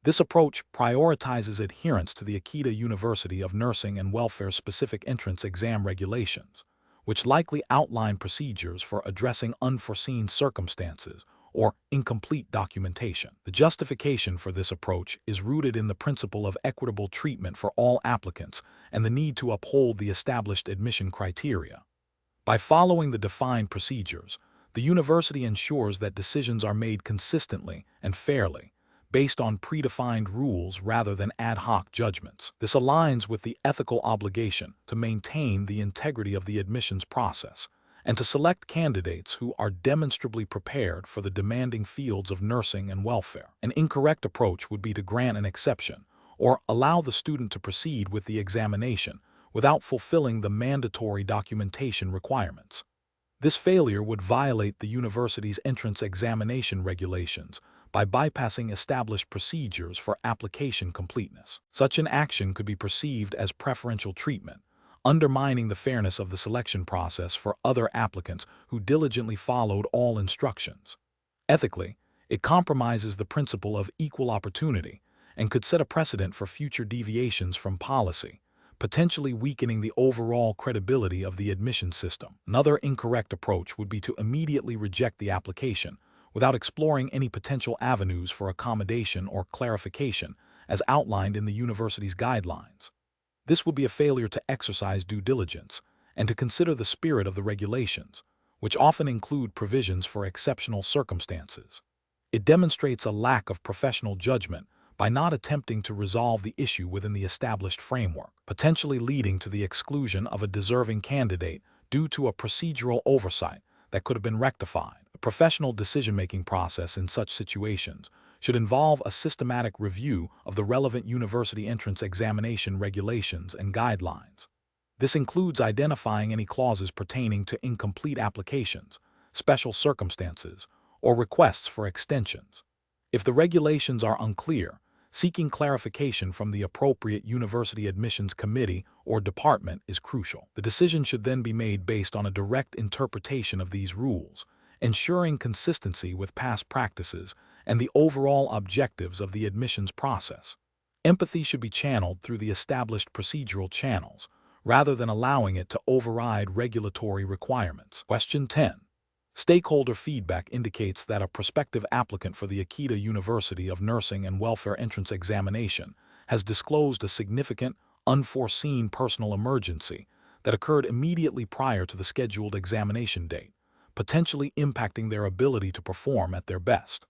This approach prioritizes adherence to the Akita University of Nursing and Welfare's specific entrance exam regulations, which likely outline procedures for addressing unforeseen circumstances or incomplete documentation. The justification for this approach is rooted in the principle of equitable treatment for all applicants and the need to uphold the established admission criteria. By following the defined procedures, The university ensures that decisions are made consistently and fairly, based on predefined rules rather than ad hoc judgments. This aligns with the ethical obligation to maintain the integrity of the admissions process and to select candidates who are demonstrably prepared for the demanding fields of nursing and welfare. An incorrect approach would be to grant an exception or allow the student to proceed with the examination without fulfilling the mandatory documentation requirements. This failure would violate the university's entrance examination regulations by bypassing established procedures for application completeness. Such an action could be perceived as preferential treatment, undermining the fairness of the selection process for other applicants who diligently followed all instructions. Ethically, it compromises the principle of equal opportunity and could set a precedent for future deviations from policy, potentially weakening the overall credibility of the admission system. Another incorrect approach would be to immediately reject the application without exploring any potential avenues for accommodation or clarification as outlined in the university's guidelines. This would be a failure to exercise due diligence and to consider the spirit of the regulations, which often include provisions for exceptional circumstances. It demonstrates a lack of professional judgment by not attempting to resolve the issue within the established framework, potentially leading to the exclusion of a deserving candidate due to a procedural oversight that could have been rectified. The professional decision-making process in such situations should involve a systematic review of the relevant university entrance examination regulations and guidelines. This includes identifying any clauses pertaining to incomplete applications, special circumstances, or requests for extensions. If the regulations are unclear, seeking clarification from the appropriate university admissions committee or department is crucial. The decision should then be made based on a direct interpretation of these rules, ensuring consistency with past practices and the overall objectives of the admissions process. Empathy should be channeled through the established procedural channels, rather than allowing it to override regulatory requirements. Question 10. Stakeholder feedback indicates that a prospective applicant for the Akita University of Nursing and Welfare entrance examination has disclosed a significant, unforeseen personal emergency that occurred immediately prior to the scheduled examination date, potentially impacting their ability to perform at their best.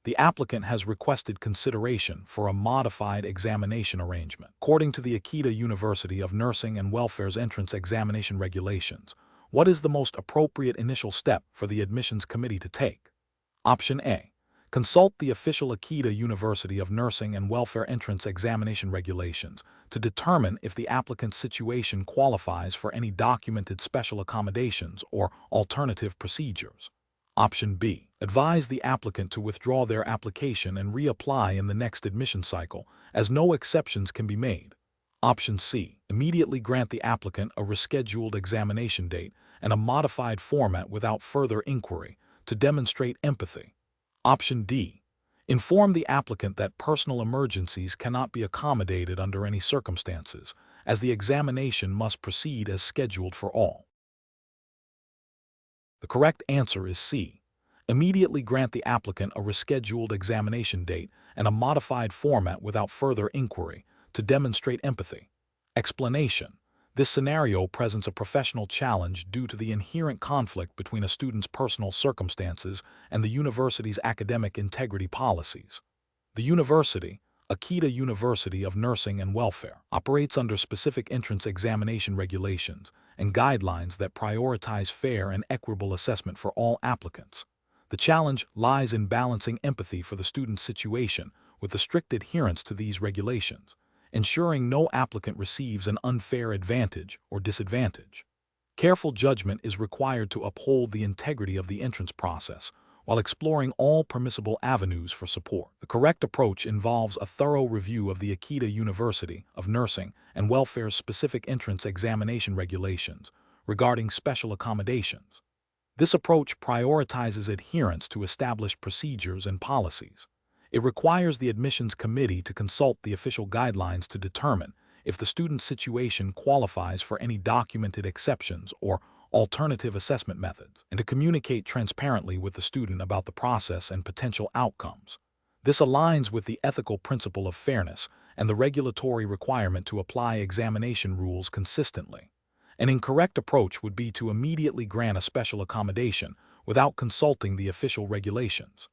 The applicant has requested consideration for a modified examination arrangement. According to the Akita University of Nursing and Welfare's entrance examination regulations, what is the most appropriate initial step for the admissions committee to take? Option A. Consult the official Akita University of Nursing and Welfare entrance examination regulations to determine if the applicant's situation qualifies for any documented special accommodations or alternative procedures. Option B. Advise the applicant to withdraw their application and reapply in the next admission cycle, as no exceptions can be made. Option C. Immediately grant the applicant a rescheduled examination date and a modified format without further inquiry to demonstrate empathy. Option D. Inform the applicant that personal emergencies cannot be accommodated under any circumstances, as the examination must proceed as scheduled for all. The correct answer is C. Immediately grant the applicant a rescheduled examination date and a modified format without further inquiry to demonstrate empathy. Explanation. This scenario presents a professional challenge due to the inherent conflict between a student's personal circumstances and the university's academic integrity policies. The university, Akita University of Nursing and Welfare, operates under specific entrance examination regulations and guidelines that prioritize fair and equitable assessment for all applicants. The challenge lies in balancing empathy for the student's situation with the strict adherence to these regulations, ensuring no applicant receives an unfair advantage or disadvantage. Careful judgment is required to uphold the integrity of the entrance process while exploring all permissible avenues for support. The correct approach involves a thorough review of the Akita University of Nursing and Welfare's specific entrance examination regulations regarding special accommodations. This approach prioritizes adherence to established procedures and policies. It requires the admissions committee to consult the official guidelines to determine if the student's situation qualifies for any documented exceptions or alternative assessment methods, and to communicate transparently with the student about the process and potential outcomes. This aligns with the ethical principle of fairness and the regulatory requirement to apply examination rules consistently. An incorrect approach would be to immediately grant a special accommodation without consulting the official regulations.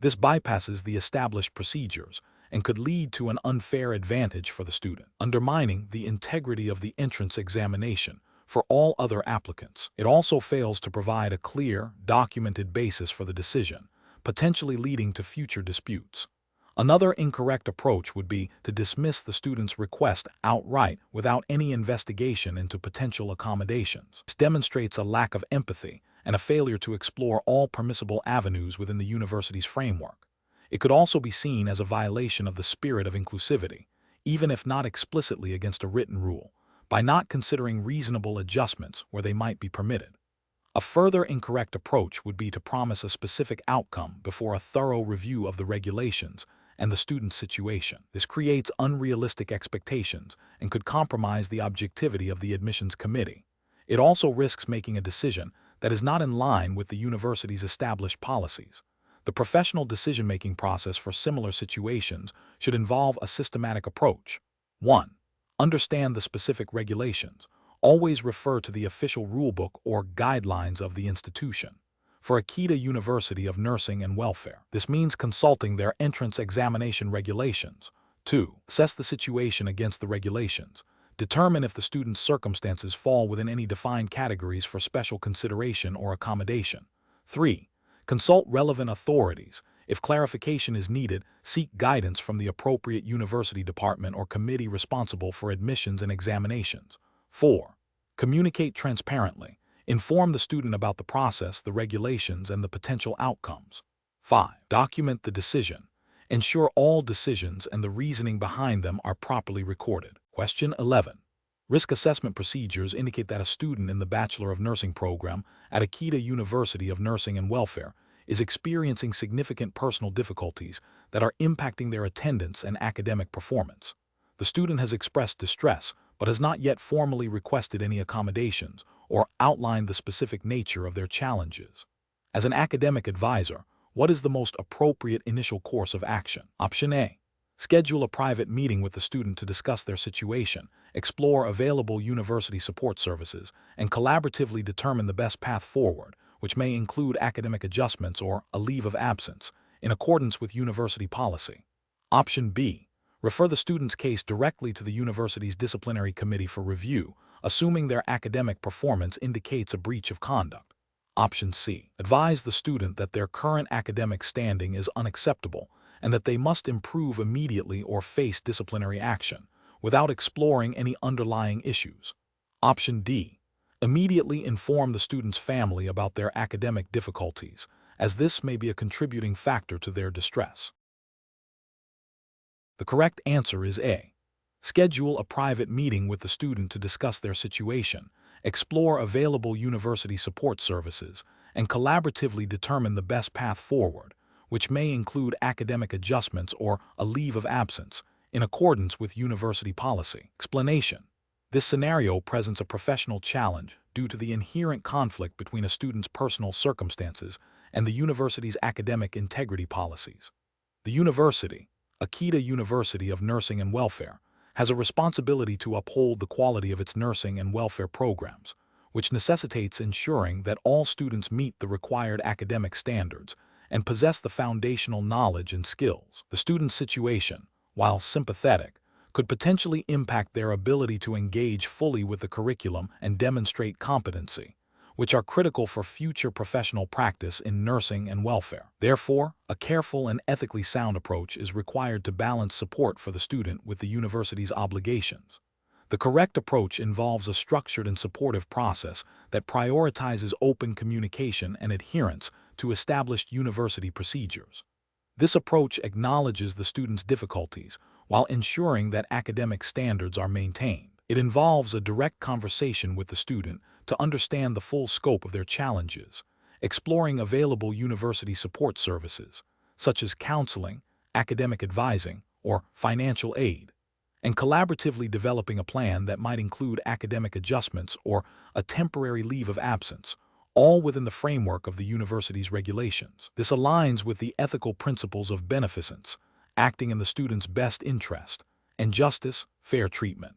This bypasses the established procedures and could lead to an unfair advantage for the student, undermining the integrity of the entrance examination for all other applicants. It also fails to provide a clear, documented basis for the decision, potentially leading to future disputes. Another incorrect approach would be to dismiss the student's request outright without any investigation into potential accommodations. This demonstrates a lack of empathy and a failure to explore all permissible avenues within the university's framework. It could also be seen as a violation of the spirit of inclusivity, even if not explicitly against a written rule, by not considering reasonable adjustments where they might be permitted. A further incorrect approach would be to promise a specific outcome before a thorough review of the regulations and the student's situation. This creates unrealistic expectations and could compromise the objectivity of the admissions committee. It also risks making a decision that is not in line with the university's established policies. The professional decision-making process for similar situations should involve a systematic approach. 1. Understand the specific regulations. Always refer to the official rulebook or guidelines of the institution. For Akita University of Nursing and Welfare, this means consulting their entrance examination regulations. 2. Assess the situation against the regulations. Determine if the student's circumstances fall within any defined categories for special consideration or accommodation. 3. Consult relevant authorities. If clarification is needed, seek guidance from the appropriate university department or committee responsible for admissions and examinations. 4. Communicate transparently. Inform the student about the process, the regulations, and the potential outcomes. 5. Document the decision. Ensure all decisions and the reasoning behind them are properly recorded. Question 11. Risk assessment procedures indicate that a student in the Bachelor of Nursing program at Akita University of Nursing and Welfare is experiencing significant personal difficulties that are impacting their attendance and academic performance. The student has expressed distress, but has not yet formally requested any accommodations or outlined the specific nature of their challenges. As an academic advisor, what is the most appropriate initial course of action? Option A. Schedule a private meeting with the student to discuss their situation, explore available university support services, and collaboratively determine the best path forward, which may include academic adjustments or a leave of absence, in accordance with university policy. Option B. Refer the student's case directly to the university's disciplinary committee for review, assuming their academic performance indicates a breach of conduct. Option C. Advise the student that their current academic standing is unacceptable and that they must improve immediately or face disciplinary action, without exploring any underlying issues. Option D. Immediately inform the student's family about their academic difficulties, as this may be a contributing factor to their distress. The correct answer is A. Schedule a private meeting with the student to discuss their situation, explore available university support services, and collaboratively determine the best path forward, which may include academic adjustments or a leave of absence, in accordance with university policy. Explanation. This scenario presents a professional challenge due to the inherent conflict between a student's personal circumstances and the university's academic integrity policies. The university, Akita University of Nursing and Welfare, has a responsibility to uphold the quality of its nursing and welfare programs, which necessitates ensuring that all students meet the required academic standards and possess the foundational knowledge and skills. The student's situation, while sympathetic, could potentially impact their ability to engage fully with the curriculum and demonstrate competency, which are critical for future professional practice in nursing and welfare. Therefore, a careful and ethically sound approach is required to balance support for the student with the university's obligations. The correct approach involves a structured and supportive process that prioritizes open communication and adherence to established university procedures. This approach acknowledges the student's difficulties while ensuring that academic standards are maintained. It involves a direct conversation with the student to understand the full scope of their challenges, exploring available university support services, such as counseling, academic advising, or financial aid, and collaboratively developing a plan that might include academic adjustments or a temporary leave of absence, all within the framework of the university's regulations. This aligns with the ethical principles of beneficence, acting in the student's best interest, and justice, fair treatment,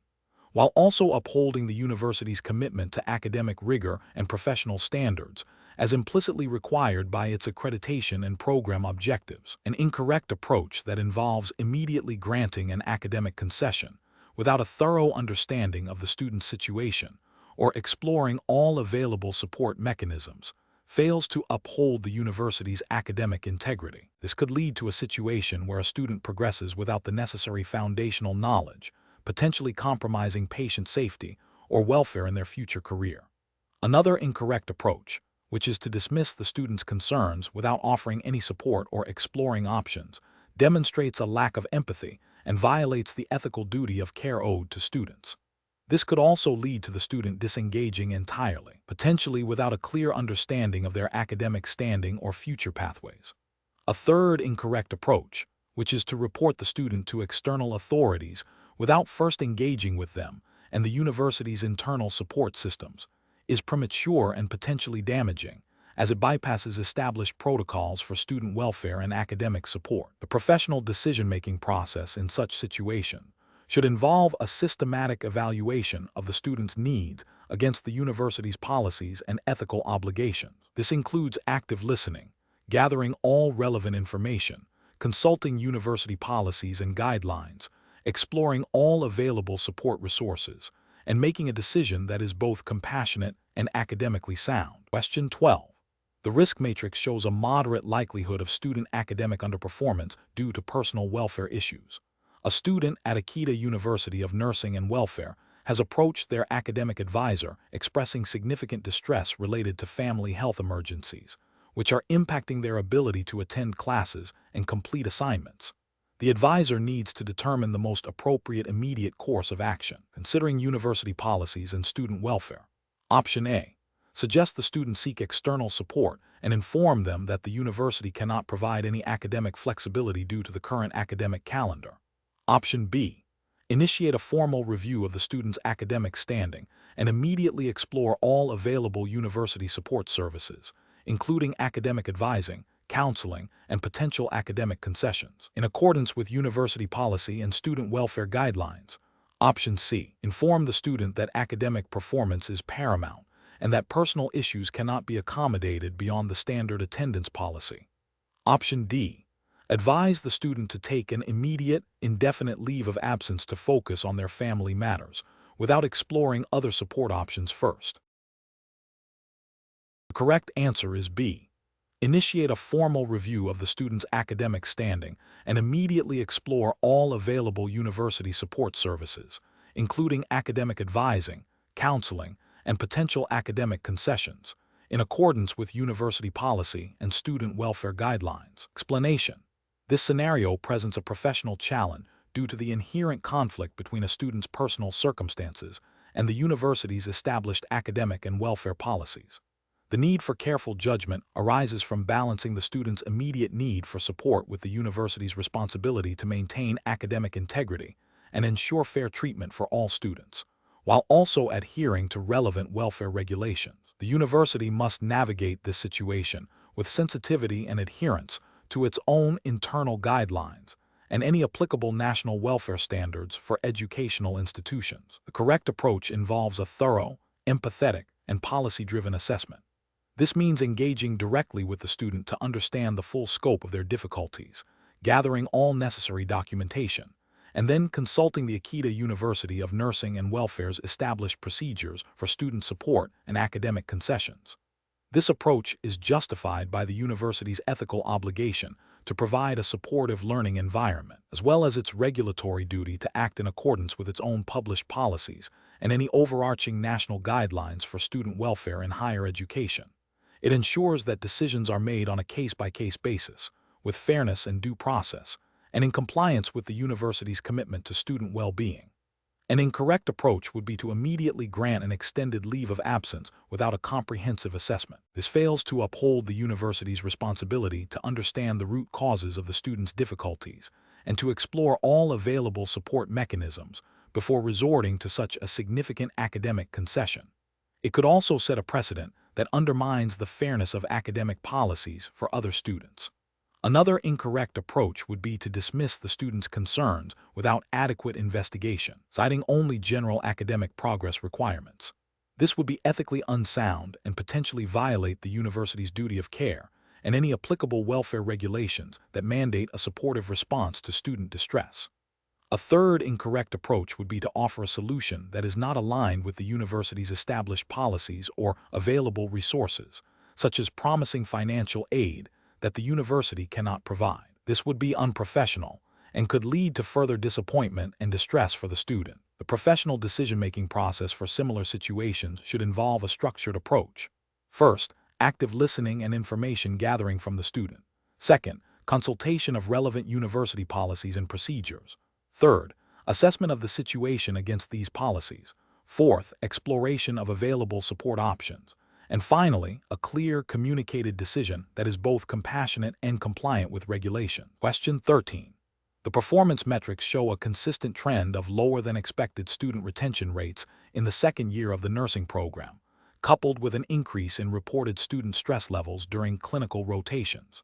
while also upholding the university's commitment to academic rigor and professional standards, as implicitly required by its accreditation and program objectives. An incorrect approach that involves immediately granting an academic concession without a thorough understanding of the student's situation or exploring all available support mechanisms fails to uphold the university's academic integrity. This could lead to a situation where a student progresses without the necessary foundational knowledge, potentially compromising patient safety or welfare in their future career. Another incorrect approach, which is to dismiss the student's concerns without offering any support or exploring options, demonstrates a lack of empathy and violates the ethical duty of care owed to students. This could also lead to the student disengaging entirely, potentially without a clear understanding of their academic standing or future pathways. A third incorrect approach, which is to report the student to external authorities without first engaging with them and the university's internal support systems, is premature and potentially damaging, as it bypasses established protocols for student welfare and academic support. The professional decision-making process in such situation should involve a systematic evaluation of the student's needs against the university's policies and ethical obligations. This includes active listening, gathering all relevant information, consulting university policies and guidelines, exploring all available support resources, and making a decision that is both compassionate and academically sound. Question 12. The risk matrix shows a moderate likelihood of student academic underperformance due to personal welfare issues. A student at Akita University of Nursing and Welfare has approached their academic advisor expressing significant distress related to family health emergencies, which are impacting their ability to attend classes and complete assignments. The advisor needs to determine the most appropriate immediate course of action, considering university policies and student welfare. Option A. Suggest the student seek external support and inform them that the university cannot provide any academic flexibility due to the current academic calendar. Option B. Initiate a formal review of the student's academic standing and immediately explore all available university support services, including academic advising, counseling, and potential academic concessions, in accordance with university policy and student welfare guidelines. Option C. Inform the student that academic performance is paramount and that personal issues cannot be accommodated beyond the standard attendance policy. Option D. Advise the student to take an immediate, indefinite leave of absence to focus on their family matters, without exploring other support options first. The correct answer is B. Initiate a formal review of the student's academic standing and immediately explore all available university support services, including academic advising, counseling, and potential academic concessions, in accordance with university policy and student welfare guidelines. Explanation. This scenario presents a professional challenge due to the inherent conflict between a student's personal circumstances and the university's established academic and welfare policies. The need for careful judgment arises from balancing the student's immediate need for support with the university's responsibility to maintain academic integrity and ensure fair treatment for all students, while also adhering to relevant welfare regulations. The university must navigate this situation with sensitivity and adherence to its own internal guidelines and any applicable national welfare standards for educational institutions. The correct approach involves a thorough, empathetic, and policy-driven assessment. This means engaging directly with the student to understand the full scope of their difficulties, gathering all necessary documentation, and then consulting the Akita University of Nursing and Welfare's established procedures for student support and academic concessions. This approach is justified by the university's ethical obligation to provide a supportive learning environment, as well as its regulatory duty to act in accordance with its own published policies and any overarching national guidelines for student welfare in higher education. It ensures that decisions are made on a case-by-case basis, with fairness and due process, and in compliance with the university's commitment to student well-being. An incorrect approach would be to immediately grant an extended leave of absence without a comprehensive assessment. This fails to uphold the university's responsibility to understand the root causes of the student's difficulties and to explore all available support mechanisms before resorting to such a significant academic concession. It could also set a precedent that undermines the fairness of academic policies for other students. Another incorrect approach would be to dismiss the student's concerns without adequate investigation, citing only general academic progress requirements. This would be ethically unsound and potentially violate the university's duty of care and any applicable welfare regulations that mandate a supportive response to student distress. A third incorrect approach would be to offer a solution that is not aligned with the university's established policies or available resources, such as promising financial aid that the university cannot provide. This would be unprofessional and could lead to further disappointment and distress for the student. The professional decision-making process for similar situations should involve a structured approach. First, active listening and information gathering from the student. Second, consultation of relevant university policies and procedures. Third, assessment of the situation against these policies. Fourth, exploration of available support options. And finally, a clear, communicated decision that is both compassionate and compliant with regulation. Question 13. The performance metrics show a consistent trend of lower than expected student retention rates in the second year of the nursing program, coupled with an increase in reported student stress levels during clinical rotations.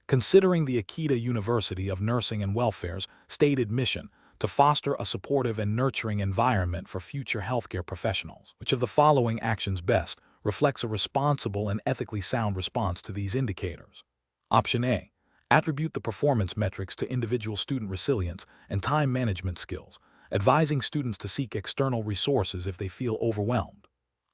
Considering the Akita University of Nursing and Welfare's stated mission to foster a supportive and nurturing environment for future healthcare professionals, which of the following actions best reflects a responsible and ethically sound response to these indicators? Option A. Attribute the performance metrics to individual student resilience and time management skills, advising students to seek external resources if they feel overwhelmed.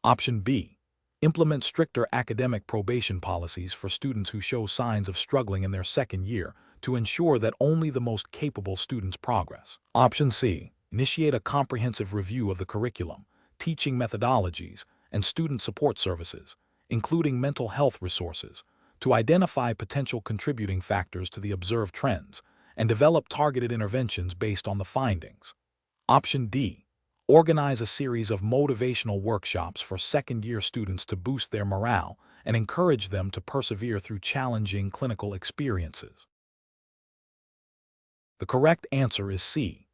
Option B. Implement stricter academic probation policies for students who show signs of struggling in their second year to ensure that only the most capable students progress. Option C. Initiate a comprehensive review of the curriculum, teaching methodologies, and student support services, including mental health resources, to identify potential contributing factors to the observed trends and develop targeted interventions based on the findings. Option D. Organize a series of motivational workshops for second-year students to boost their morale and encourage them to persevere through challenging clinical experiences. The correct answer is C.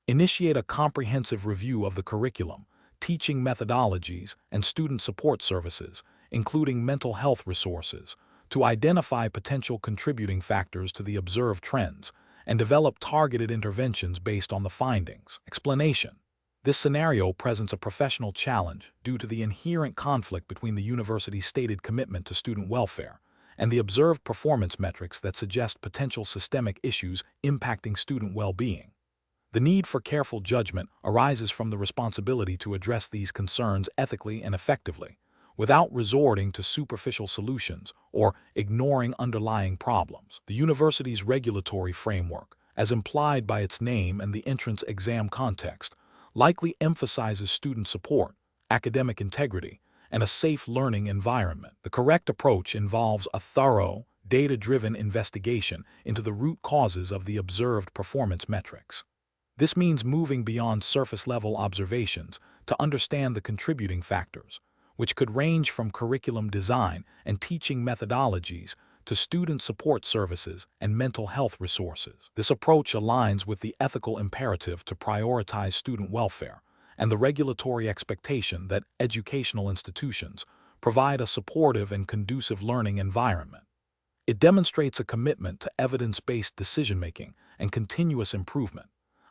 Initiate a comprehensive review of the curriculum, teaching methodologies, and student support services, including mental health resources, to identify potential contributing factors to the observed trends and develop targeted interventions based on the findings. Explanation. This scenario presents a professional challenge due to the inherent conflict between the university's stated commitment to student welfare and the observed performance metrics that suggest potential systemic issues impacting student well-being. The need for careful judgment arises from the responsibility to address these concerns ethically and effectively, without resorting to superficial solutions or ignoring underlying problems. The university's regulatory framework, as implied by its name and the entrance exam context, likely emphasizes student support, academic integrity, and a safe learning environment. The correct approach involves a thorough, data-driven investigation into the root causes of the observed performance metrics. This means moving beyond surface-level observations to understand the contributing factors, which could range from curriculum design and teaching methodologies to student support services and mental health resources. This approach aligns with the ethical imperative to prioritize student welfare and the regulatory expectation that educational institutions provide a supportive and conducive learning environment. It demonstrates a commitment to evidence-based decision-making and continuous improvement,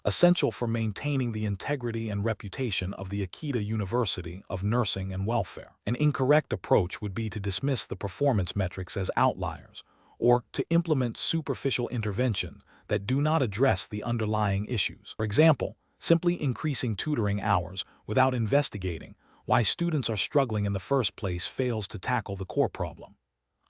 essential for maintaining the integrity and reputation of the Akita University of Nursing and Welfare. An incorrect approach would be to dismiss the performance metrics as outliers, or to implement superficial interventions that do not address the underlying issues. For example, simply increasing tutoring hours without investigating why students are struggling in the first place fails to tackle the core problem.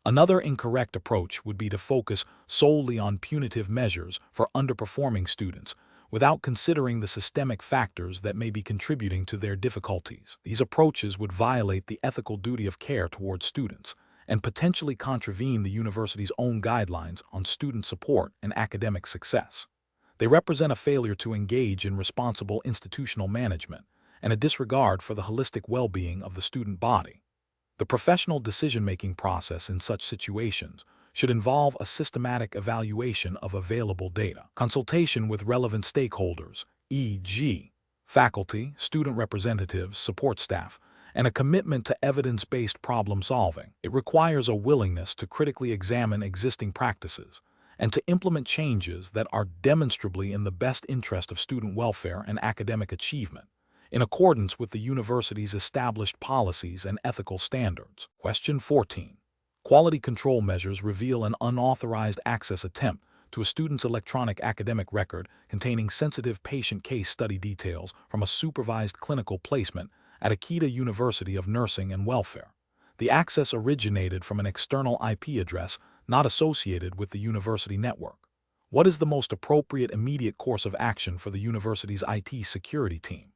Another incorrect approach would be to focus solely on punitive measures for underperforming students, without considering the systemic factors that may be contributing to their difficulties. These approaches would violate the ethical duty of care towards students and potentially contravene the university's own guidelines on student support and academic success. They represent a failure to engage in responsible institutional management and a disregard for the holistic well-being of the student body. The professional decision-making process in such situations should involve a systematic evaluation of available data, consultation with relevant stakeholders, e.g., faculty, student representatives, support staff, and a commitment to evidence-based problem-solving. It requires a willingness to critically examine existing practices and to implement changes that are demonstrably in the best interest of student welfare and academic achievement, in accordance with the university's established policies and ethical standards. Question 14. Quality control measures reveal an unauthorized access attempt to a student's electronic academic record containing sensitive patient case study details from a supervised clinical placement at Akita University of Nursing and Welfare. The access originated from an external IP address not associated with the university network. What is the most appropriate immediate course of action for the university's IT security team?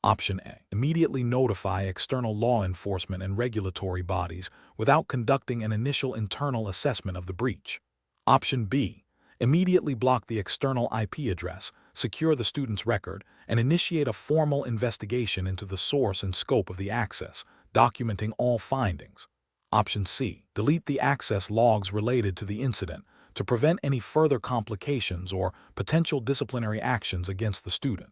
Option A. Immediately notify external law enforcement and regulatory bodies without conducting an initial internal assessment of the breach. Option B. Immediately block the external IP address, secure the student's record, and initiate a formal investigation into the source and scope of the access, documenting all findings. Option C. Delete the access logs related to the incident to prevent any further complications or potential disciplinary actions against the student.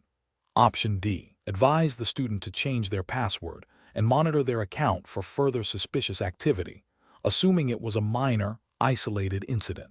Option D. Advise the student to change their password and monitor their account for further suspicious activity, assuming it was a minor, isolated incident.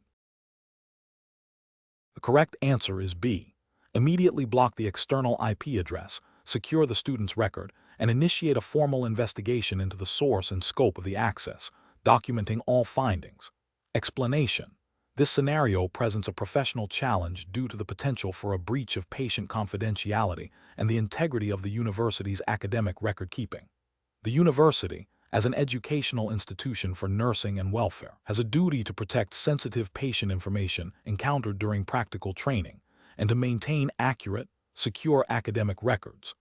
The correct answer is B. Immediately block the external IP address, secure the student's record, and initiate a formal investigation into the source and scope of the access, documenting all findings. Explanation. This scenario presents a professional challenge due to the potential for a breach of patient confidentiality and the integrity of the university's academic record-keeping. The university, as an educational institution for nursing and welfare, has a duty to protect sensitive patient information encountered during practical training and to maintain accurate, secure academic records.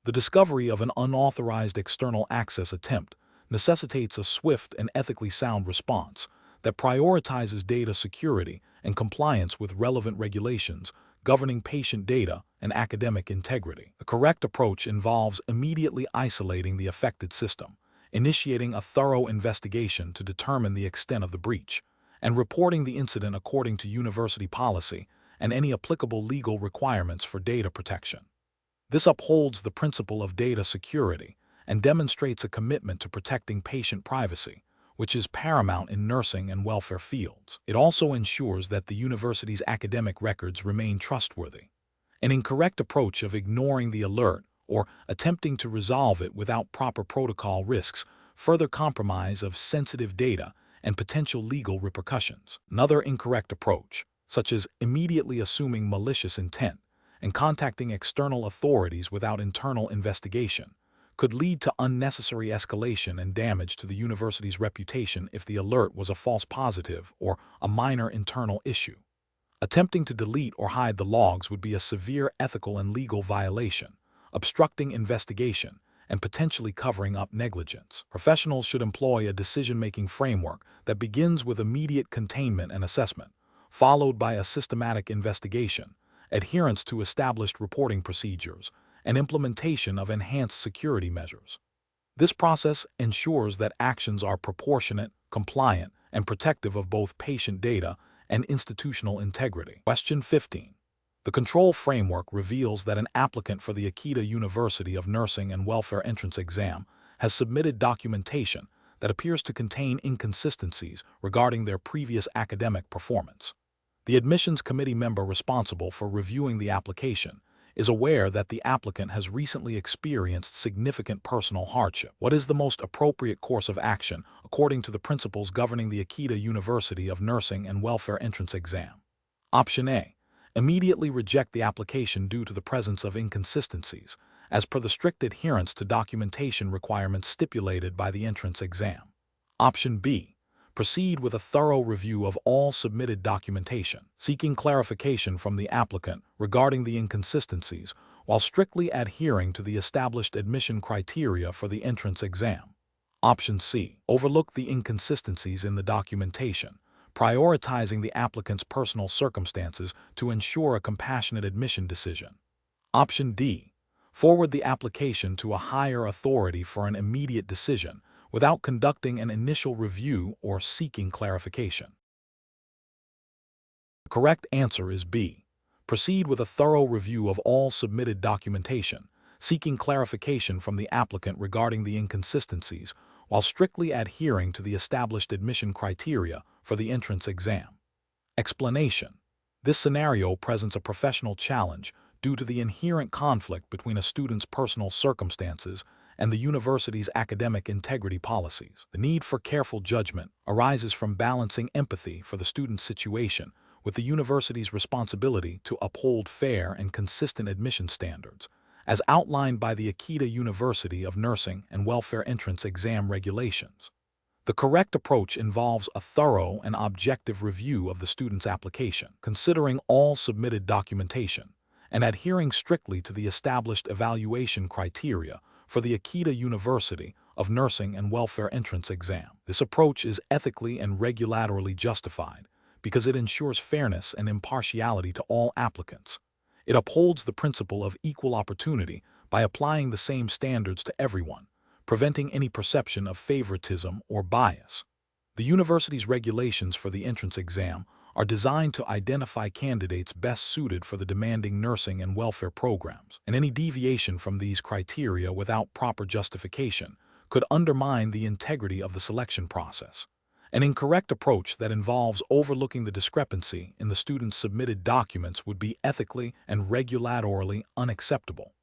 The discovery of an unauthorized external access attempt necessitates a swift and ethically sound response that prioritizes data security and compliance with relevant regulations governing patient data and academic integrity. The correct approach involves immediately isolating the affected system, initiating a thorough investigation to determine the extent of the breach, and reporting the incident according to university policy and any applicable legal requirements for data protection. This upholds the principle of data security and demonstrates a commitment to protecting patient privacy, which is paramount in nursing and welfare fields. It also ensures that the university's academic records remain trustworthy. An incorrect approach of ignoring the alert or attempting to resolve it without proper protocol risks further compromise of sensitive data and potential legal repercussions. Another incorrect approach, such as immediately assuming malicious intent and contacting external authorities without internal investigation, could lead to unnecessary escalation and damage to the university's reputation if the alert was a false positive or a minor internal issue. Attempting to delete or hide the logs would be a severe ethical and legal violation, obstructing investigation, and potentially covering up negligence. Professionals should employ a decision-making framework that begins with immediate containment and assessment, followed by a systematic investigation, adherence to established reporting procedures, and implementation of enhanced security measures. This process ensures that actions are proportionate, compliant, and protective of both patient data and institutional integrity. Question 15. The control framework reveals that an applicant for the Akita University of Nursing and Welfare entrance exam has submitted documentation that appears to contain inconsistencies regarding their previous academic performance. The admissions committee member responsible for reviewing the application is aware that the applicant has recently experienced significant personal hardship. What is the most appropriate course of action according to the principles governing the Akita University of Nursing and Welfare entrance exam? Option A. Immediately reject the application due to the presence of inconsistencies, as per the strict adherence to documentation requirements stipulated by the entrance exam. Option B. Proceed with a thorough review of all submitted documentation, seeking clarification from the applicant regarding the inconsistencies while strictly adhering to the established admission criteria for the entrance exam. Option C. Overlook the inconsistencies in the documentation, prioritizing the applicant's personal circumstances to ensure a compassionate admission decision. Option D. Forward the application to a higher authority for an immediate decision without conducting an initial review or seeking clarification. The correct answer is B. Proceed with a thorough review of all submitted documentation, seeking clarification from the applicant regarding the inconsistencies while strictly adhering to the established admission criteria for the entrance exam. Explanation. This scenario presents a professional challenge due to the inherent conflict between a student's personal circumstances and the university's academic integrity policies. The need for careful judgment arises from balancing empathy for the student's situation with the university's responsibility to uphold fair and consistent admission standards, as outlined by the Akita University of Nursing and Welfare entrance exam regulations. The correct approach involves a thorough and objective review of the student's application, considering all submitted documentation, and adhering strictly to the established evaluation criteria for the Akita University of Nursing and Welfare entrance exam. This approach is ethically and regulatorily justified because it ensures fairness and impartiality to all applicants. It upholds the principle of equal opportunity by applying the same standards to everyone, preventing any perception of favoritism or bias. The university's regulations for the entrance exam are designed to identify candidates best suited for the demanding nursing and welfare programs, and any deviation from these criteria without proper justification could undermine the integrity of the selection process. An incorrect approach that involves overlooking the discrepancy in the student's submitted documents would be ethically and regulatorily unacceptable.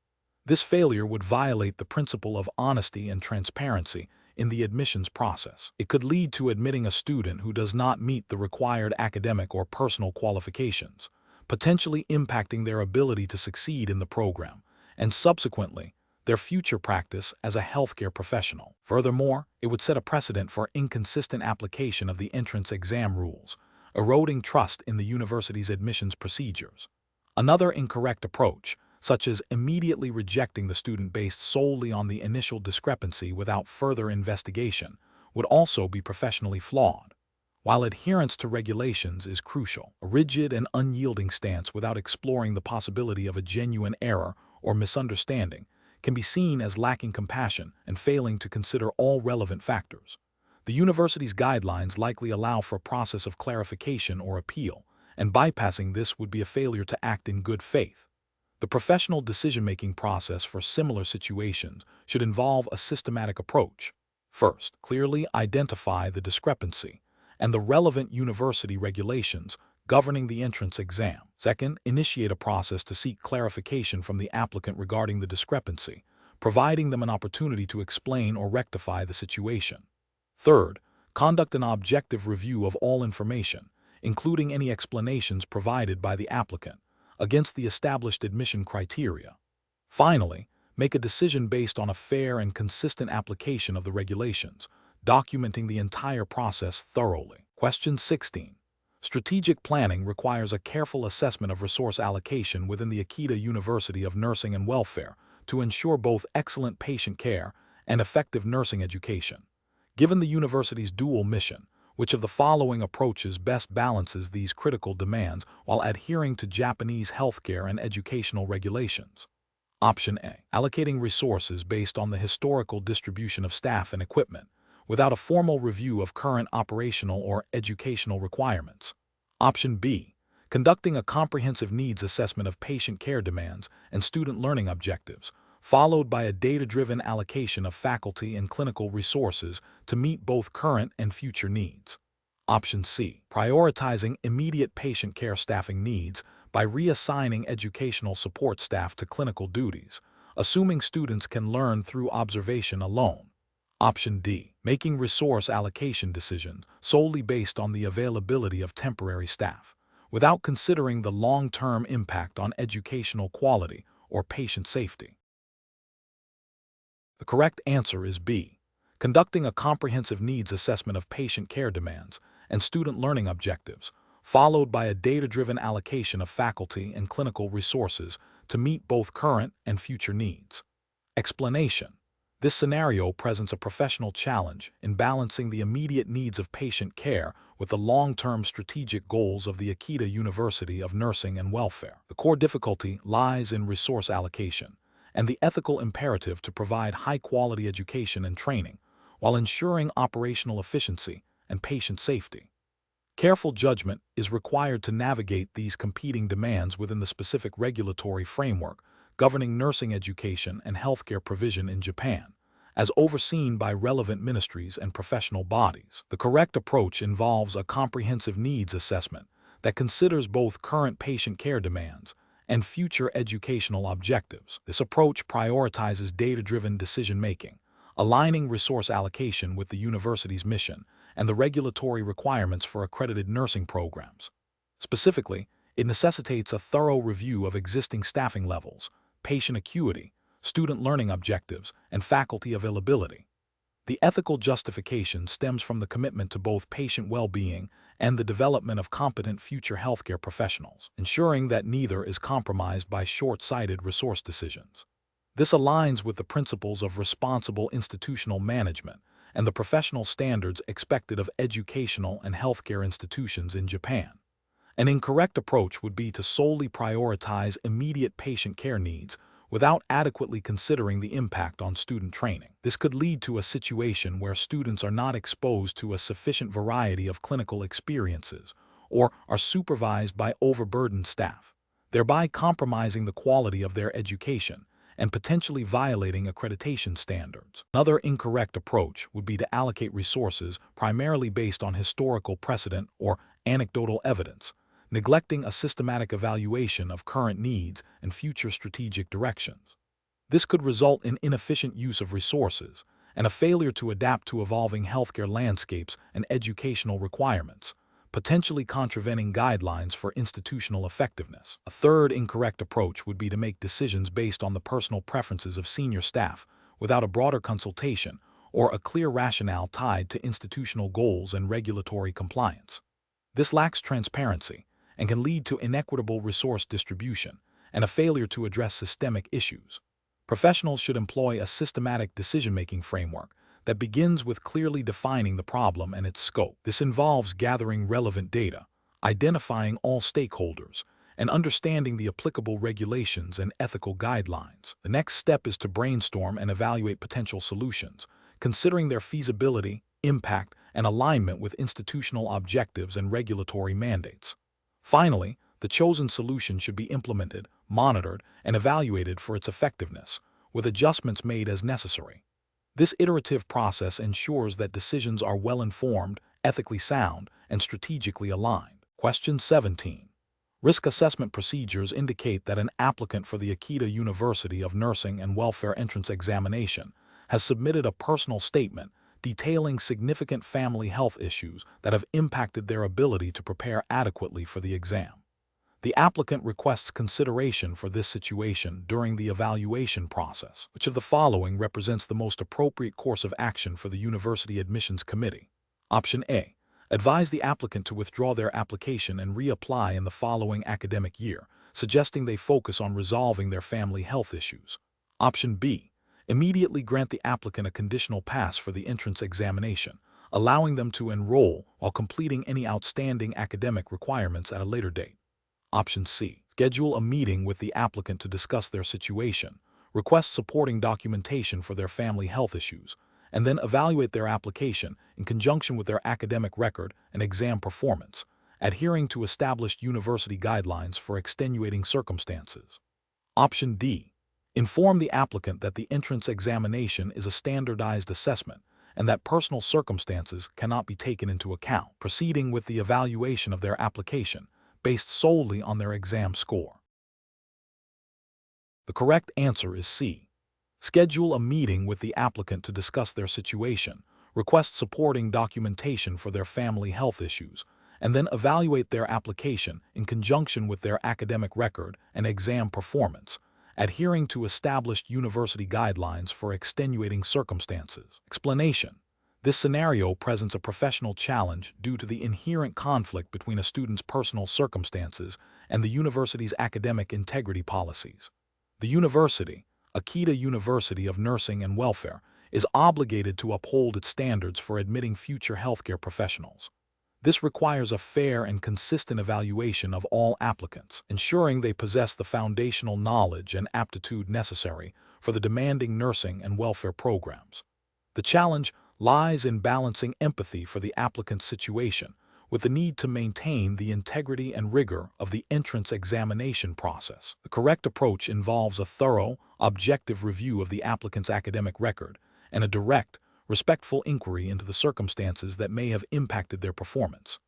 This failure would violate the principle of honesty and transparency in the admissions process. It could lead to admitting a student who does not meet the required academic or personal qualifications, potentially impacting their ability to succeed in the program, and subsequently, their future practice as a healthcare professional. Furthermore, it would set a precedent for inconsistent application of the entrance exam rules, eroding trust in the university's admissions procedures. Another incorrect approach, such as immediately rejecting the student based solely on the initial discrepancy without further investigation, would also be professionally flawed. While adherence to regulations is crucial, a rigid and unyielding stance without exploring the possibility of a genuine error or misunderstanding can be seen as lacking compassion and failing to consider all relevant factors. The university's guidelines likely allow for a process of clarification or appeal, and bypassing this would be a failure to act in good faith. The professional decision-making process for similar situations should involve a systematic approach. First, clearly identify the discrepancy and the relevant university regulations governing the entrance exam. Second, initiate a process to seek clarification from the applicant regarding the discrepancy, providing them an opportunity to explain or rectify the situation. Third, conduct an objective review of all information, including any explanations provided by the applicant, against the established admission criteria. Finally, make a decision based on a fair and consistent application of the regulations, documenting the entire process thoroughly. Question 16. Strategic planning requires a careful assessment of resource allocation within the Akita University of Nursing and Welfare to ensure both excellent patient care and effective nursing education. Given the university's dual mission, which of the following approaches best balances these critical demands while adhering to Japanese healthcare and educational regulations? Option A. Allocating resources based on the historical distribution of staff and equipment, without a formal review of current operational or educational requirements. Option B. Conducting a comprehensive needs assessment of patient care demands and student learning objectives, followed by a data-driven allocation of faculty and clinical resources to meet both current and future needs. Option C. Prioritizing immediate patient care staffing needs by reassigning educational support staff to clinical duties, assuming students can learn through observation alone. Option D. Making resource allocation decisions solely based on the availability of temporary staff, without considering the long-term impact on educational quality or patient safety. The correct answer is B. Conducting a comprehensive needs assessment of patient care demands and student learning objectives, followed by a data-driven allocation of faculty and clinical resources to meet both current and future needs. Explanation. This scenario presents a professional challenge in balancing the immediate needs of patient care with the long-term strategic goals of the Akita University of Nursing and Welfare. The core difficulty lies in resource allocation and the ethical imperative to provide high-quality education and training while ensuring operational efficiency and patient safety. Careful judgment is required to navigate these competing demands within the specific regulatory framework governing nursing education and healthcare provision in Japan, as overseen by relevant ministries and professional bodies. The correct approach involves a comprehensive needs assessment that considers both current patient care demands and future educational objectives. This approach prioritizes data-driven decision-making, aligning resource allocation with the university's mission and the regulatory requirements for accredited nursing programs. Specifically, it necessitates a thorough review of existing staffing levels, patient acuity, student learning objectives, and faculty availability. The ethical justification stems from the commitment to both patient well-being and the development of competent future healthcare professionals, ensuring that neither is compromised by short-sighted resource decisions. This aligns with the principles of responsible institutional management and the professional standards expected of educational and healthcare institutions in Japan. An incorrect approach would be to solely prioritize immediate patient care needs without adequately considering the impact on student training. This could lead to a situation where students are not exposed to a sufficient variety of clinical experiences or are supervised by overburdened staff, thereby compromising the quality of their education and potentially violating accreditation standards. Another incorrect approach would be to allocate resources primarily based on historical precedent or anecdotal evidence, neglecting a systematic evaluation of current needs and future strategic directions. This could result in inefficient use of resources and a failure to adapt to evolving healthcare landscapes and educational requirements, potentially contravening guidelines for institutional effectiveness. A third incorrect approach would be to make decisions based on the personal preferences of senior staff without a broader consultation or a clear rationale tied to institutional goals and regulatory compliance. This lacks transparency and can lead to inequitable resource distribution and a failure to address systemic issues. Professionals should employ a systematic decision-making framework that begins with clearly defining the problem and its scope. This involves gathering relevant data, identifying all stakeholders, and understanding the applicable regulations and ethical guidelines. The next step is to brainstorm and evaluate potential solutions, considering their feasibility, impact, and alignment with institutional objectives and regulatory mandates. Finally, the chosen solution should be implemented, monitored, and evaluated for its effectiveness, with adjustments made as necessary. This iterative process ensures that decisions are well-informed, ethically sound, and strategically aligned. Question 17. Risk assessment procedures indicate that an applicant for the Akita University of Nursing and Welfare entrance examination has submitted a personal statement detailing significant family health issues that have impacted their ability to prepare adequately for the exam. The applicant requests consideration for this situation during the evaluation process. Which of the following represents the most appropriate course of action for the University Admissions Committee? Option A. Advise the applicant to withdraw their application and reapply in the following academic year, suggesting they focus on resolving their family health issues. Option B. Immediately grant the applicant a conditional pass for the entrance examination, allowing them to enroll while completing any outstanding academic requirements at a later date. Option C. Schedule a meeting with the applicant to discuss their situation, request supporting documentation for their family health issues, and then evaluate their application in conjunction with their academic record and exam performance, adhering to established university guidelines for extenuating circumstances. Option D. Inform the applicant that the entrance examination is a standardized assessment and that personal circumstances cannot be taken into account, proceeding with the evaluation of their application based solely on their exam score. The correct answer is C. Schedule a meeting with the applicant to discuss their situation, request supporting documentation for their family health issues, and then evaluate their application in conjunction with their academic record and exam performance, adhering to established university guidelines for extenuating circumstances. Explanation. This scenario presents a professional challenge due to the inherent conflict between a student's personal circumstances and the university's academic integrity policies. The university, Akita University of Nursing and Welfare, is obligated to uphold its standards for admitting future healthcare professionals. This requires a fair and consistent evaluation of all applicants, ensuring they possess the foundational knowledge and aptitude necessary for the demanding nursing and welfare programs. The challenge lies in balancing empathy for the applicant's situation with the need to maintain the integrity and rigor of the entrance examination process. The correct approach involves a thorough, objective review of the applicant's academic record and a direct, respectful inquiry into the circumstances that may have impacted their performance.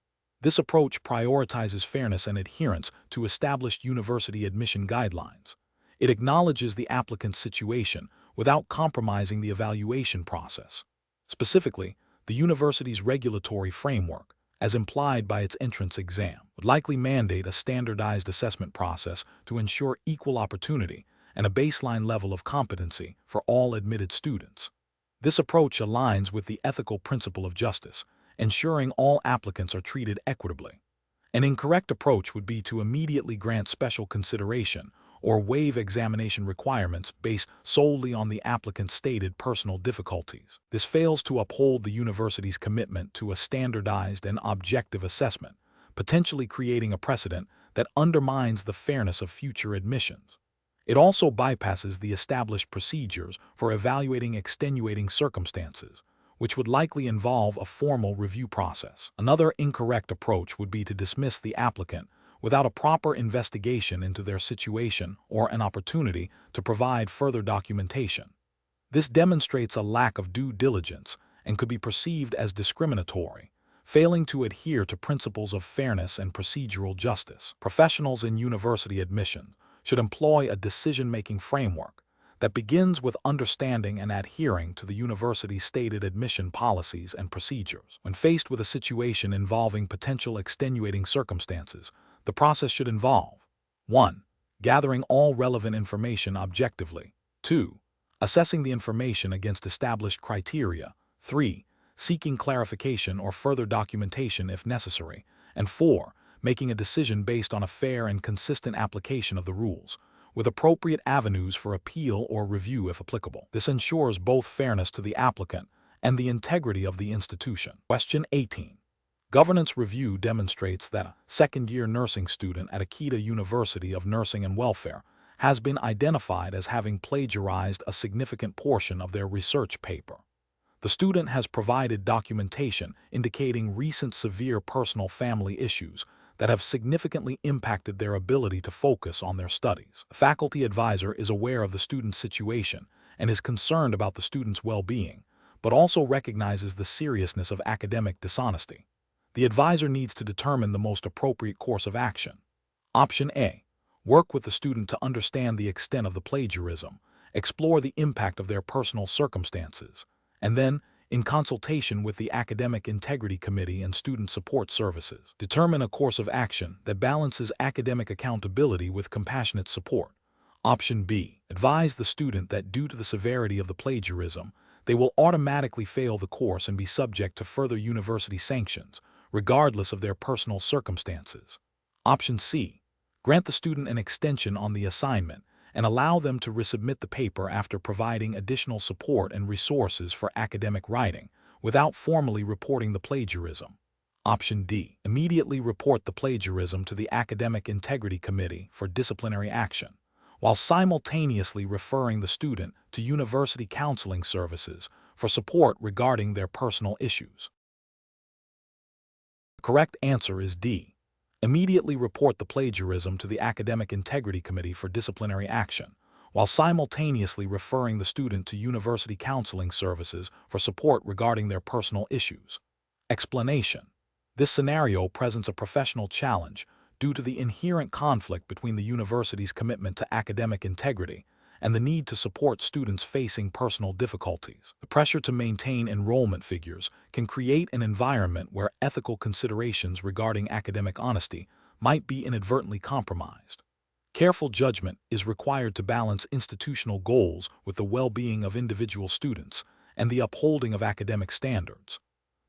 This approach prioritizes fairness and adherence to established university admission guidelines. It acknowledges the applicant's situation without compromising the evaluation process. Specifically, the university's regulatory framework, as implied by its entrance exam, would likely mandate a standardized assessment process to ensure equal opportunity and a baseline level of competency for all admitted students. This approach aligns with the ethical principle of justice, ensuring all applicants are treated equitably. An incorrect approach would be to immediately grant special consideration or waive examination requirements based solely on the applicant's stated personal difficulties. This fails to uphold the university's commitment to a standardized and objective assessment, potentially creating a precedent that undermines the fairness of future admissions. It also bypasses the established procedures for evaluating extenuating circumstances, which would likely involve a formal review process. Another incorrect approach would be to dismiss the applicant without a proper investigation into their situation or an opportunity to provide further documentation. This demonstrates a lack of due diligence and could be perceived as discriminatory, failing to adhere to principles of fairness and procedural justice. Professionals in university admission should employ a decision-making framework that begins with understanding and adhering to the university's stated admission policies and procedures. When faced with a situation involving potential extenuating circumstances, the process should involve 1. Gathering all relevant information objectively. 2. Assessing the information against established criteria. 3. Seeking clarification or further documentation if necessary. And 4. Making a decision based on a fair and consistent application of the rules, with appropriate avenues for appeal or review if applicable. This ensures both fairness to the applicant and the integrity of the institution. Question 18. Governance review demonstrates that a second-year nursing student at Akita University of Nursing and Welfare has been identified as having plagiarized a significant portion of their research paper. The student has provided documentation indicating recent severe personal family issues that have significantly impacted their ability to focus on their studies. The faculty advisor is aware of the student's situation and is concerned about the student's well-being, but also recognizes the seriousness of academic dishonesty. The advisor needs to determine the most appropriate course of action. Option A. Work with the student to understand the extent of the plagiarism, explore the impact of their personal circumstances, and then, in consultation with the Academic Integrity Committee and Student Support Services, determine a course of action that balances academic accountability with compassionate support. Option B. Advise the student that due to the severity of the plagiarism, they will automatically fail the course and be subject to further university sanctions, regardless of their personal circumstances. Option C. Grant the student an extension on the assignment and allow them to resubmit the paper after providing additional support and resources for academic writing, without formally reporting the plagiarism. Option D. Immediately report the plagiarism to the Academic Integrity Committee for disciplinary action, while simultaneously referring the student to university counseling services for support regarding their personal issues. The correct answer is D. Immediately report the plagiarism to the Academic Integrity Committee for disciplinary action, while simultaneously referring the student to university counseling services for support regarding their personal issues. Explanation. This scenario presents a professional challenge due to the inherent conflict between the university's commitment to academic integrity and the need to support students facing personal difficulties. The pressure to maintain enrollment figures can create an environment where ethical considerations regarding academic honesty might be inadvertently compromised. Careful judgment is required to balance institutional goals with the well-being of individual students and the upholding of academic standards.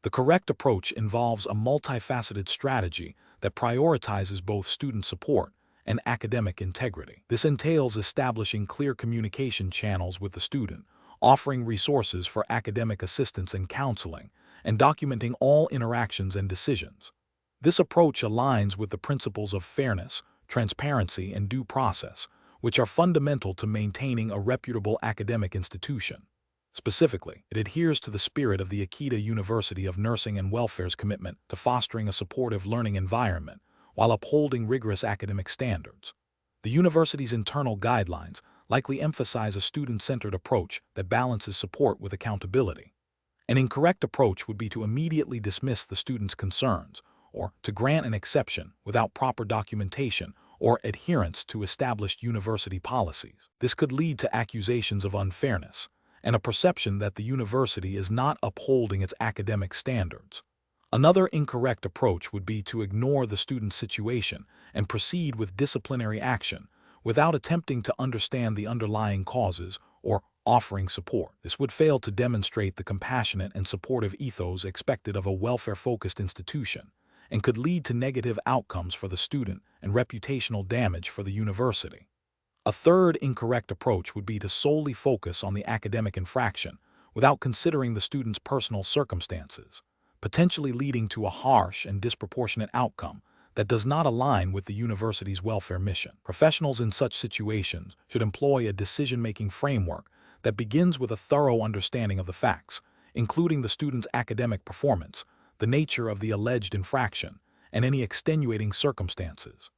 The correct approach involves a multifaceted strategy that prioritizes both student support and academic integrity. This entails establishing clear communication channels with the student, offering resources for academic assistance and counseling, and documenting all interactions and decisions. This approach aligns with the principles of fairness, transparency, and due process, which are fundamental to maintaining a reputable academic institution. Specifically, it adheres to the spirit of the Akita University of Nursing and Welfare's commitment to fostering a supportive learning environment while upholding rigorous academic standards. The university's internal guidelines likely emphasize a student-centered approach that balances support with accountability. An incorrect approach would be to immediately dismiss the student's concerns or to grant an exception without proper documentation or adherence to established university policies. This could lead to accusations of unfairness and a perception that the university is not upholding its academic standards. Another incorrect approach would be to ignore the student's situation and proceed with disciplinary action without attempting to understand the underlying causes or offering support. This would fail to demonstrate the compassionate and supportive ethos expected of a welfare-focused institution and could lead to negative outcomes for the student and reputational damage for the university. A third incorrect approach would be to solely focus on the academic infraction without considering the student's personal circumstances, potentially leading to a harsh and disproportionate outcome that does not align with the university's welfare mission. Professionals in such situations should employ a decision-making framework that begins with a thorough understanding of the facts, including the student's academic performance, the nature of the alleged infraction, and any extenuating circumstances.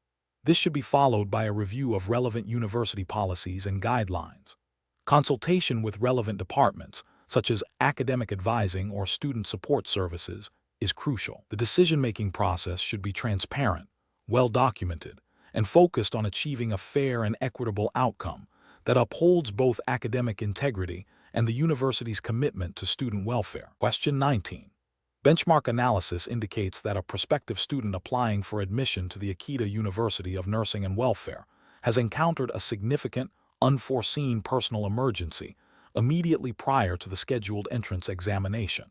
This should be followed by a review of relevant university policies and guidelines. Consultation with relevant departments, such as academic advising or student support services, is crucial. The decision-making process should be transparent, well-documented, and focused on achieving a fair and equitable outcome that upholds both academic integrity and the university's commitment to student welfare. Question 19. Benchmark analysis indicates that a prospective student applying for admission to the Akita University of Nursing and Welfare has encountered a significant, unforeseen personal emergency immediately prior to the scheduled entrance examination.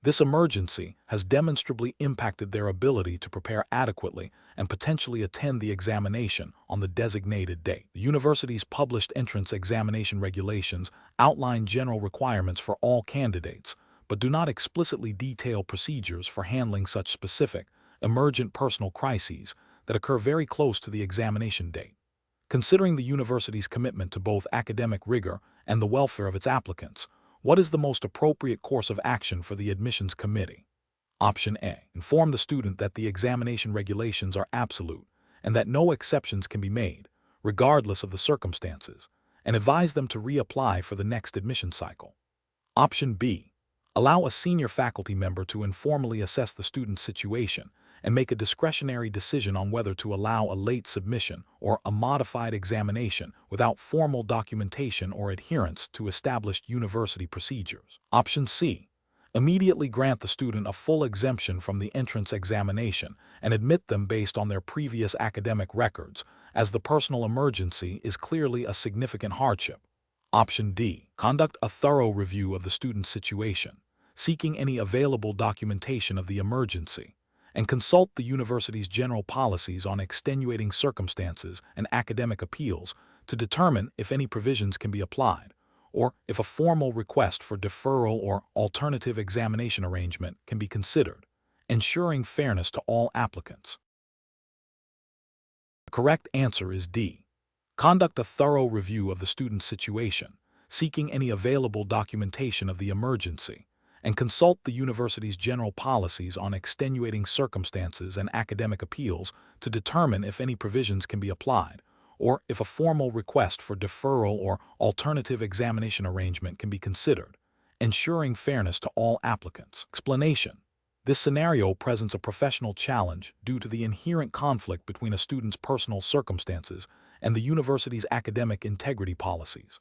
This emergency has demonstrably impacted their ability to prepare adequately and potentially attend the examination on the designated date. The university's published entrance examination regulations outline general requirements for all candidates, but do not explicitly detail procedures for handling such specific, emergent personal crises that occur very close to the examination date. Considering the university's commitment to both academic rigor and the welfare of its applicants, what is the most appropriate course of action for the admissions committee? Option A. Inform the student that the examination regulations are absolute and that no exceptions can be made, regardless of the circumstances, and advise them to reapply for the next admission cycle. Option B. Allow a senior faculty member to informally assess the student's situation and make a discretionary decision on whether to allow a late submission or a modified examination without formal documentation or adherence to established university procedures. Option C. Immediately grant the student a full exemption from the entrance examination and admit them based on their previous academic records, as the personal emergency is clearly a significant hardship. Option D. Conduct a thorough review of the student's situation, seeking any available documentation of the emergency, and consult the university's general policies on extenuating circumstances and academic appeals to determine if any provisions can be applied, or if a formal request for deferral or alternative examination arrangement can be considered, ensuring fairness to all applicants. The correct answer is D. Conduct a thorough review of the student's situation, seeking any available documentation of the emergency, and consult the university's general policies on extenuating circumstances and academic appeals to determine if any provisions can be applied, or if a formal request for deferral or alternative examination arrangement can be considered, ensuring fairness to all applicants. Explanation. This scenario presents a professional challenge due to the inherent conflict between a student's personal circumstances and the university's academic integrity policies.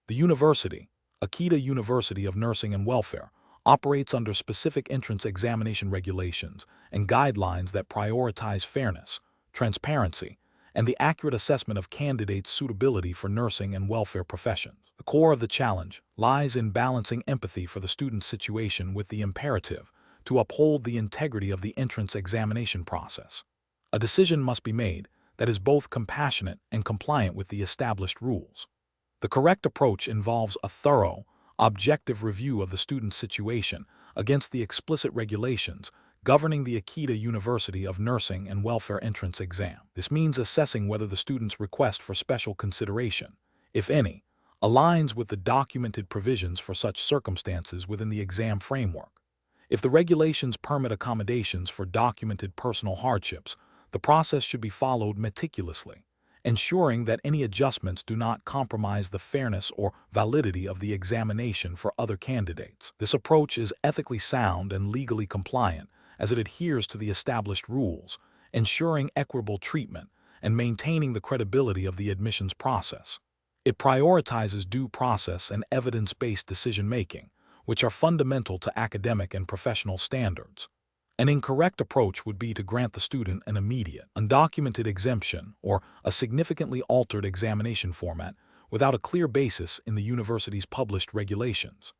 The university, Akita University of Nursing and Welfare, operates under specific entrance examination regulations and guidelines that prioritize fairness, transparency, and the accurate assessment of candidates' suitability for nursing and welfare professions. The core of the challenge lies in balancing empathy for the student's situation with the imperative to uphold the integrity of the entrance examination process. A decision must be made that is both compassionate and compliant with the established rules. The correct approach involves a thorough, objective review of the student's situation against the explicit regulations governing the Akita University of Nursing and Welfare entrance exam. This means assessing whether the student's request for special consideration, if any, aligns with the documented provisions for such circumstances within the exam framework. If the regulations permit accommodations for documented personal hardships, the process should be followed meticulously, ensuring that any adjustments do not compromise the fairness or validity of the examination for other candidates. This approach is ethically sound and legally compliant, as it adheres to the established rules, ensuring equitable treatment and maintaining the credibility of the admissions process. It prioritizes due process and evidence-based decision-making, which are fundamental to academic and professional standards. An incorrect approach would be to grant the student an immediate, undocumented exemption or a significantly altered examination format without a clear basis in the university's published regulations.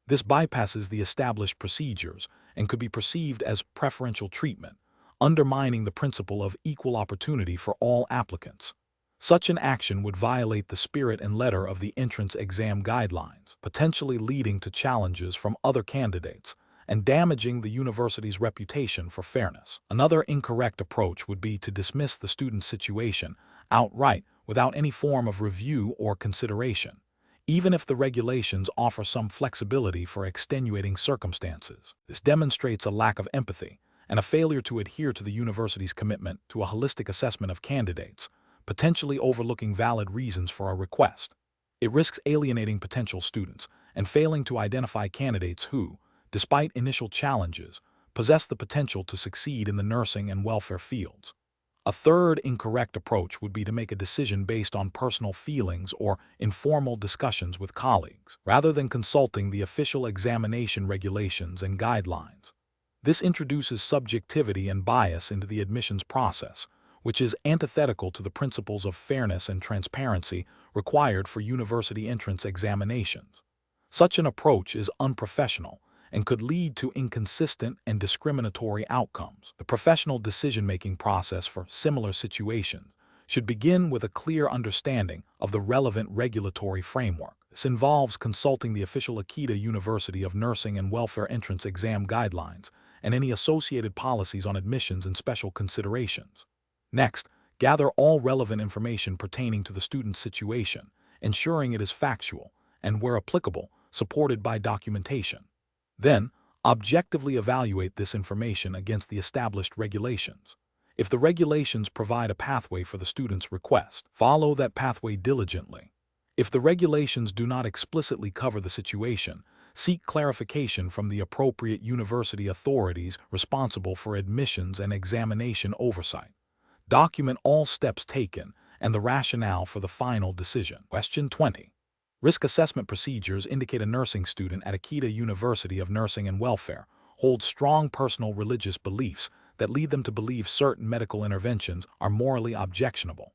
This bypasses the established procedures and could be perceived as preferential treatment, undermining the principle of equal opportunity for all applicants. Such an action would violate the spirit and letter of the entrance exam guidelines, potentially leading to challenges from other candidates and damaging the university's reputation for fairness. Another incorrect approach would be to dismiss the student's situation outright without any form of review or consideration, even if the regulations offer some flexibility for extenuating circumstances. This demonstrates a lack of empathy and a failure to adhere to the university's commitment to a holistic assessment of candidates, potentially overlooking valid reasons for a request. It risks alienating potential students and failing to identify candidates who, despite initial challenges, possess the potential to succeed in the nursing and welfare fields. A third incorrect approach would be to make a decision based on personal feelings or informal discussions with colleagues, rather than consulting the official examination regulations and guidelines. This introduces subjectivity and bias into the admissions process, which is antithetical to the principles of fairness and transparency required for university entrance examinations. Such an approach is unprofessional and could lead to inconsistent and discriminatory outcomes. The professional decision-making process for similar situations should begin with a clear understanding of the relevant regulatory framework. This involves consulting the official Akita University of Nursing and Welfare entrance exam guidelines and any associated policies on admissions and special considerations. Next, gather all relevant information pertaining to the student's situation, ensuring it is factual and, where applicable, supported by documentation. Then, objectively evaluate this information against the established regulations. If the regulations provide a pathway for the student's request, follow that pathway diligently. If the regulations do not explicitly cover the situation, seek clarification from the appropriate university authorities responsible for admissions and examination oversight. Document all steps taken and the rationale for the final decision. Question 20. Risk assessment procedures indicate a nursing student at Akita University of Nursing and Welfare holds strong personal religious beliefs that lead them to believe certain medical interventions are morally objectionable.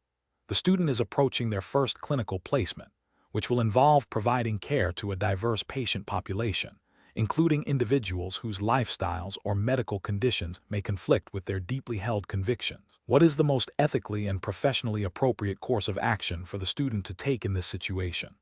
The student is approaching their first clinical placement, which will involve providing care to a diverse patient population, including individuals whose lifestyles or medical conditions may conflict with their deeply held convictions. What is the most ethically and professionally appropriate course of action for the student to take in this situation?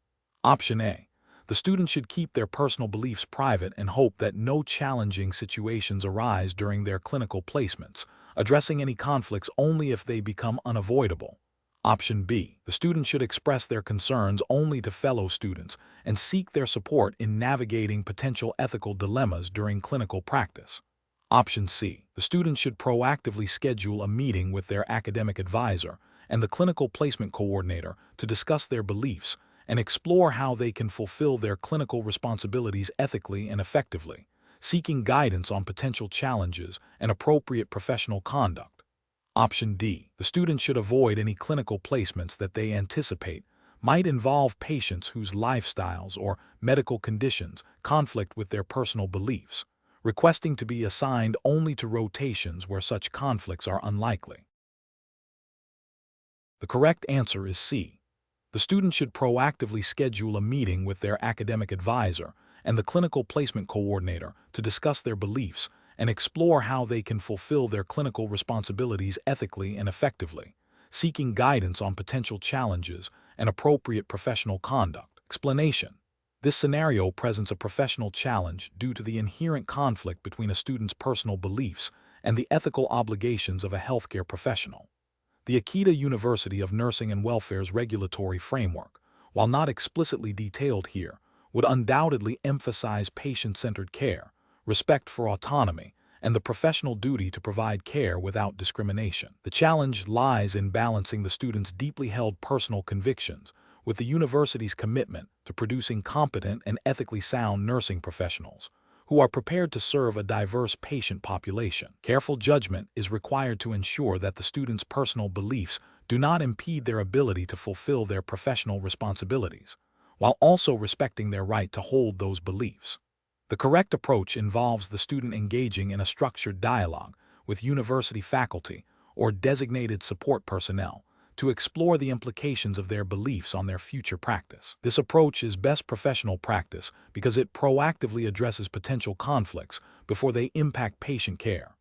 Option A. The student should keep their personal beliefs private and hope that no challenging situations arise during their clinical placements, addressing any conflicts only if they become unavoidable. Option B. The student should express their concerns only to fellow students and seek their support in navigating potential ethical dilemmas during clinical practice. Option C. The student should proactively schedule a meeting with their academic advisor and the clinical placement coordinator to discuss their beliefs and explore how they can fulfill their clinical responsibilities ethically and effectively, seeking guidance on potential challenges and appropriate professional conduct. Option D. The student should avoid any clinical placements that they anticipate might involve patients whose lifestyles or medical conditions conflict with their personal beliefs, requesting to be assigned only to rotations where such conflicts are unlikely. The correct answer is C. The student should proactively schedule a meeting with their academic advisor and the clinical placement coordinator to discuss their beliefs and explore how they can fulfill their clinical responsibilities ethically and effectively, seeking guidance on potential challenges and appropriate professional conduct. Explanation. This scenario presents a professional challenge due to the inherent conflict between a student's personal beliefs and the ethical obligations of a healthcare professional. The Akita University of Nursing and Welfare's regulatory framework, while not explicitly detailed here, would undoubtedly emphasize patient-centered care, respect for autonomy, and the professional duty to provide care without discrimination. The challenge lies in balancing the student's deeply held personal convictions with the university's commitment to producing competent and ethically sound nursing professionals who are prepared to serve a diverse patient population. Careful judgment is required to ensure that the student's personal beliefs do not impede their ability to fulfill their professional responsibilities, while also respecting their right to hold those beliefs. The correct approach involves the student engaging in a structured dialogue with university faculty or designated support personnel to explore the implications of their beliefs on their future practice. This approach is best professional practice because it proactively addresses potential conflicts before they impact patient care.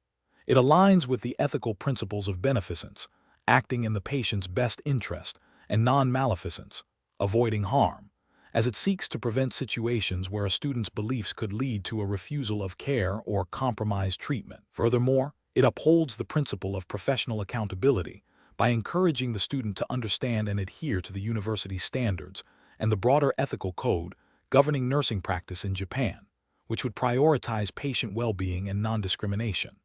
It aligns with the ethical principles of beneficence, acting in the patient's best interest, and non-maleficence, avoiding harm, as it seeks to prevent situations where a student's beliefs could lead to a refusal of care or compromised treatment. Furthermore, it upholds the principle of professional accountability by encouraging the student to understand and adhere to the university's standards and the broader ethical code governing nursing practice in Japan, which would prioritize patient well-being and non-discrimination.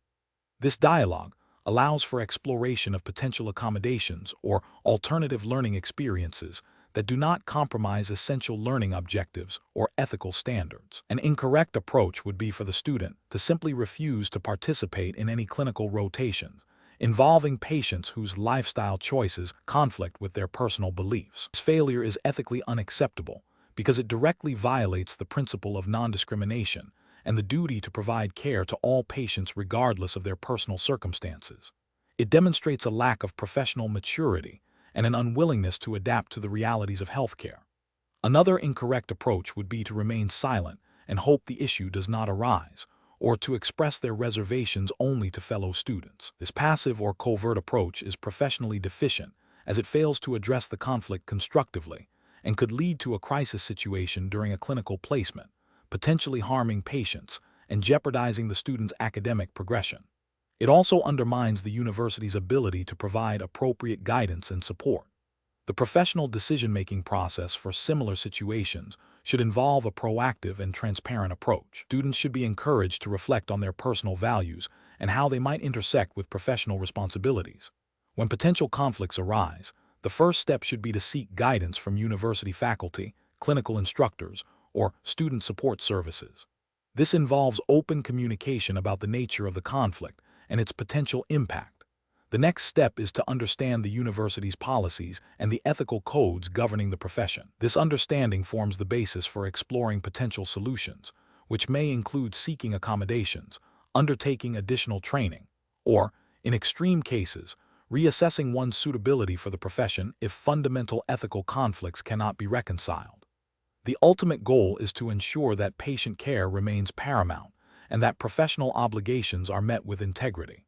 This dialogue allows for exploration of potential accommodations or alternative learning experiences that do not compromise essential learning objectives or ethical standards. An incorrect approach would be for the student to simply refuse to participate in any clinical rotations involving patients whose lifestyle choices conflict with their personal beliefs. This failure is ethically unacceptable because it directly violates the principle of non-discrimination and the duty to provide care to all patients regardless of their personal circumstances. It demonstrates a lack of professional maturity and an unwillingness to adapt to the realities of healthcare. Another incorrect approach would be to remain silent and hope the issue does not arise, or to express their reservations only to fellow students. This passive or covert approach is professionally deficient as it fails to address the conflict constructively and could lead to a crisis situation during a clinical placement, potentially harming patients and jeopardizing the student's academic progression. It also undermines the university's ability to provide appropriate guidance and support. The professional decision-making process for similar situations should involve a proactive and transparent approach. Students should be encouraged to reflect on their personal values and how they might intersect with professional responsibilities. When potential conflicts arise, the first step should be to seek guidance from university faculty, clinical instructors, or student support services. This involves open communication about the nature of the conflict and its potential impact. The next step is to understand the university's policies and the ethical codes governing the profession. This understanding forms the basis for exploring potential solutions, which may include seeking accommodations, undertaking additional training, or, in extreme cases, reassessing one's suitability for the profession if fundamental ethical conflicts cannot be reconciled. The ultimate goal is to ensure that patient care remains paramount and that professional obligations are met with integrity.